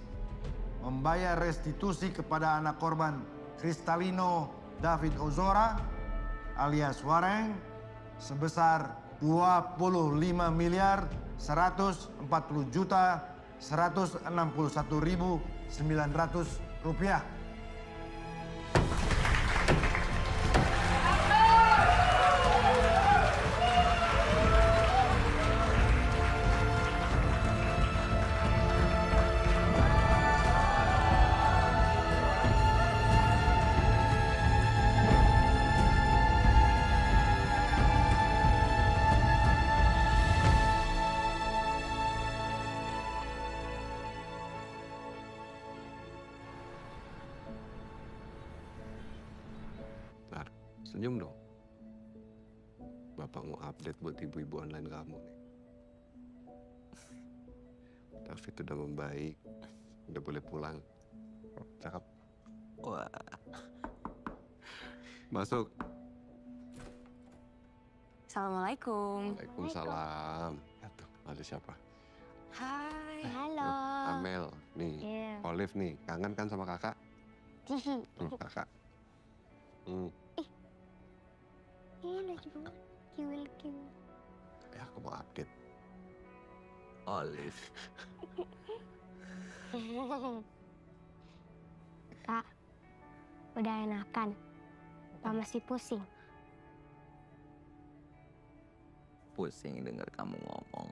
membayar restitusi kepada anak korban Kristalino David Ozora alias Wareng sebesar 25.140.161.900 rupiah. Senyum dong. Bapak mau update buat ibu-ibu online kamu nih. David udah membaik, udah boleh pulang. Cakep. Wah. Masuk. Assalamualaikum. Waalaikumsalam. Tuh, ada siapa? Hai. Halo. Amel, nih. Iya. Olive nih, kangen kan sama kakak? Kakak. Ini lucu banget. Kiwil. Ya, aku mau update. Olive. Kak, udah enakan. Apa masih pusing? Pusing dengar kamu ngomong.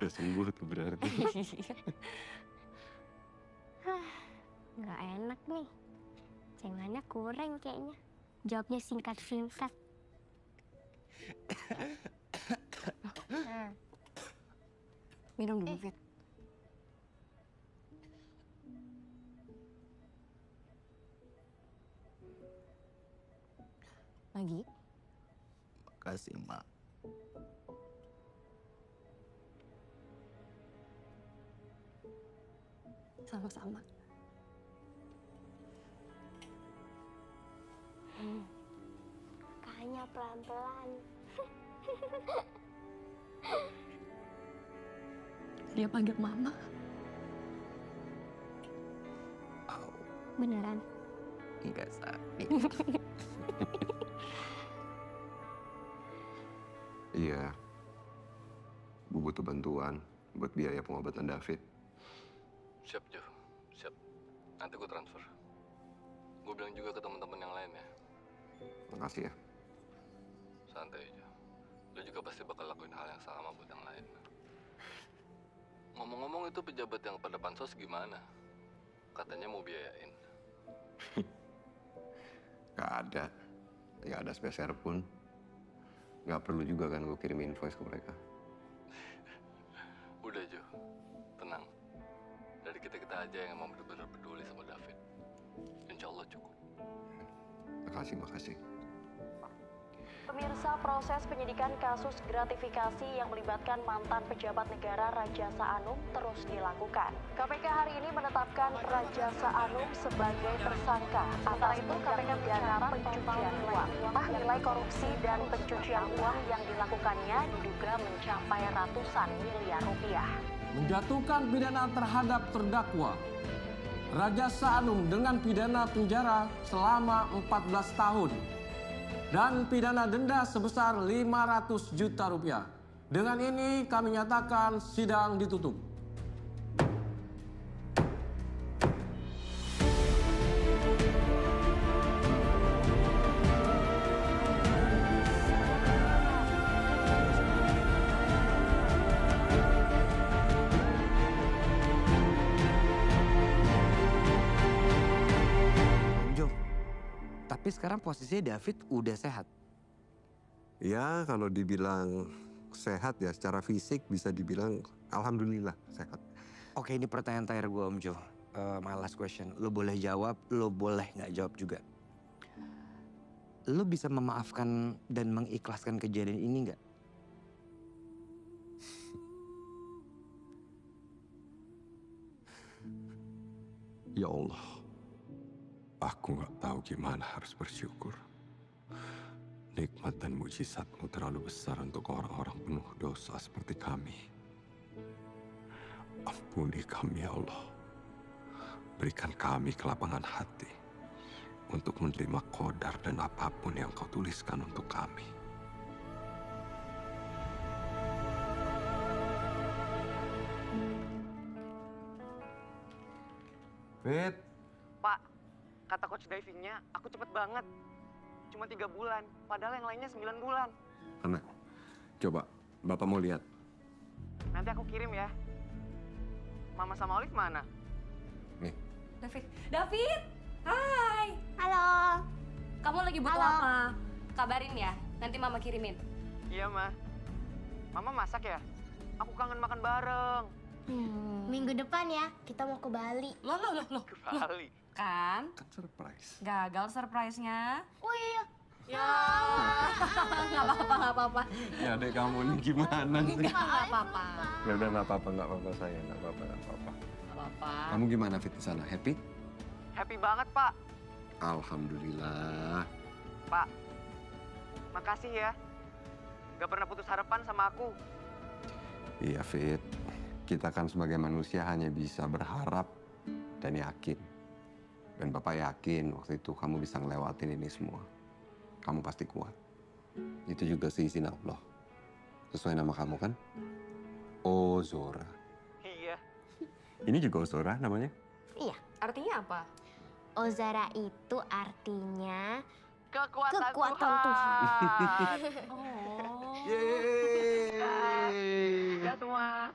Udah sembuh tuh berarti. Nggak enak nih. Cengannya kurang kayaknya. Jawabnya singkat-singkat. Minum dulu, Fit. Lagi? Makasih, Mak. Sama-sama. Makanya pelan-pelan. Dia panggil Mama. Beneran? Enggak sakit. Iya. Gue butuh bantuan buat biaya pengobatan David. Siap, Jo. Siap. Nanti gue transfer. Gue bilang juga ke teman-teman yang lain ya. Makasih ya. Santai aja. Lo juga pasti bakal lakuin hal yang sama buat yang lain. Ngomong-ngomong itu pejabat yang pada pansos gimana? Katanya mau biayain. Gak ada. Gak ada speser pun. Gak perlu juga kan gue kirim invoice ke mereka. Udah, Jo. Tenang. Dari kita-kita aja yang emang bener-bener peduli sama David. Insya Allah cukup. Makasih. Pemirsa, proses penyidikan kasus gratifikasi yang melibatkan mantan pejabat negara Rajasa Anum terus dilakukan. KPK hari ini menetapkan Rajasa Anum sebagai tersangka atas KPK pidana pencucian uang. Nilai korupsi dan pencucian uang yang dilakukannya diduga mencapai ratusan miliar rupiah. Menjatuhkan pidana terhadap terdakwa Rajasa Anum dengan pidana penjara selama 14 tahun dan pidana denda sebesar 500 juta rupiah. Dengan ini kami nyatakan sidang ditutup. Tapi sekarang posisinya David udah sehat. Ya, kalau dibilang sehat ya secara fisik bisa dibilang alhamdulillah sehat. Oke, ini pertanyaan terakhir gue Om Jo. My last question. Lo boleh jawab, lo boleh nggak jawab juga. Lo bisa memaafkan dan mengikhlaskan kejadian ini nggak? Ya Allah, aku nggak tahu gimana harus bersyukur. Nikmat dan mujizat-Mu terlalu besar untuk orang-orang penuh dosa seperti kami. Ampuni kami ya Allah. Berikan kami kelapangan hati untuk menerima qadar dan apapun yang Kau tuliskan untuk kami. Fit. Pak, kata coach divingnya aku cepet banget. Cuma 3 bulan, padahal yang lainnya 9 bulan. Karena, coba Bapak mau lihat. Nanti aku kirim ya. Mama sama Olive mana? Nih. David! Hai! Halo. Kamu lagi butuh apa? Kabarin ya, nanti Mama kirimin. Iya, Ma. Mama masak ya? Aku kangen makan bareng. Minggu depan ya, kita mau ke Bali. Loh. Ke Bali. Kan? Kan surprise. Gagal surprise-nya. Oh iya. Ya. Nggak apa-apa. Ya adek kamu nih gimana sih? Nggak apa-apa. Udah nggak apa-apa saya, nggak apa-apa. Nggak apa-apa. Kamu gimana Fit di sana? Happy? Happy banget, Pak. Alhamdulillah. Pak, makasih ya. Gak pernah putus harapan sama aku. Iya Fit, kita kan sebagai manusia hanya bisa berharap dan yakin. Dan Bapak yakin waktu itu kamu bisa ngelewatin ini semua. Kamu pasti kuat. Itu juga seizin Allah. Sesuai nama kamu kan? Ozora. Iya. Ini juga Ozora namanya? Iya. Artinya apa? Ozara itu artinya Kekuatan Tuhan. Oh. Yeay. Ya semua.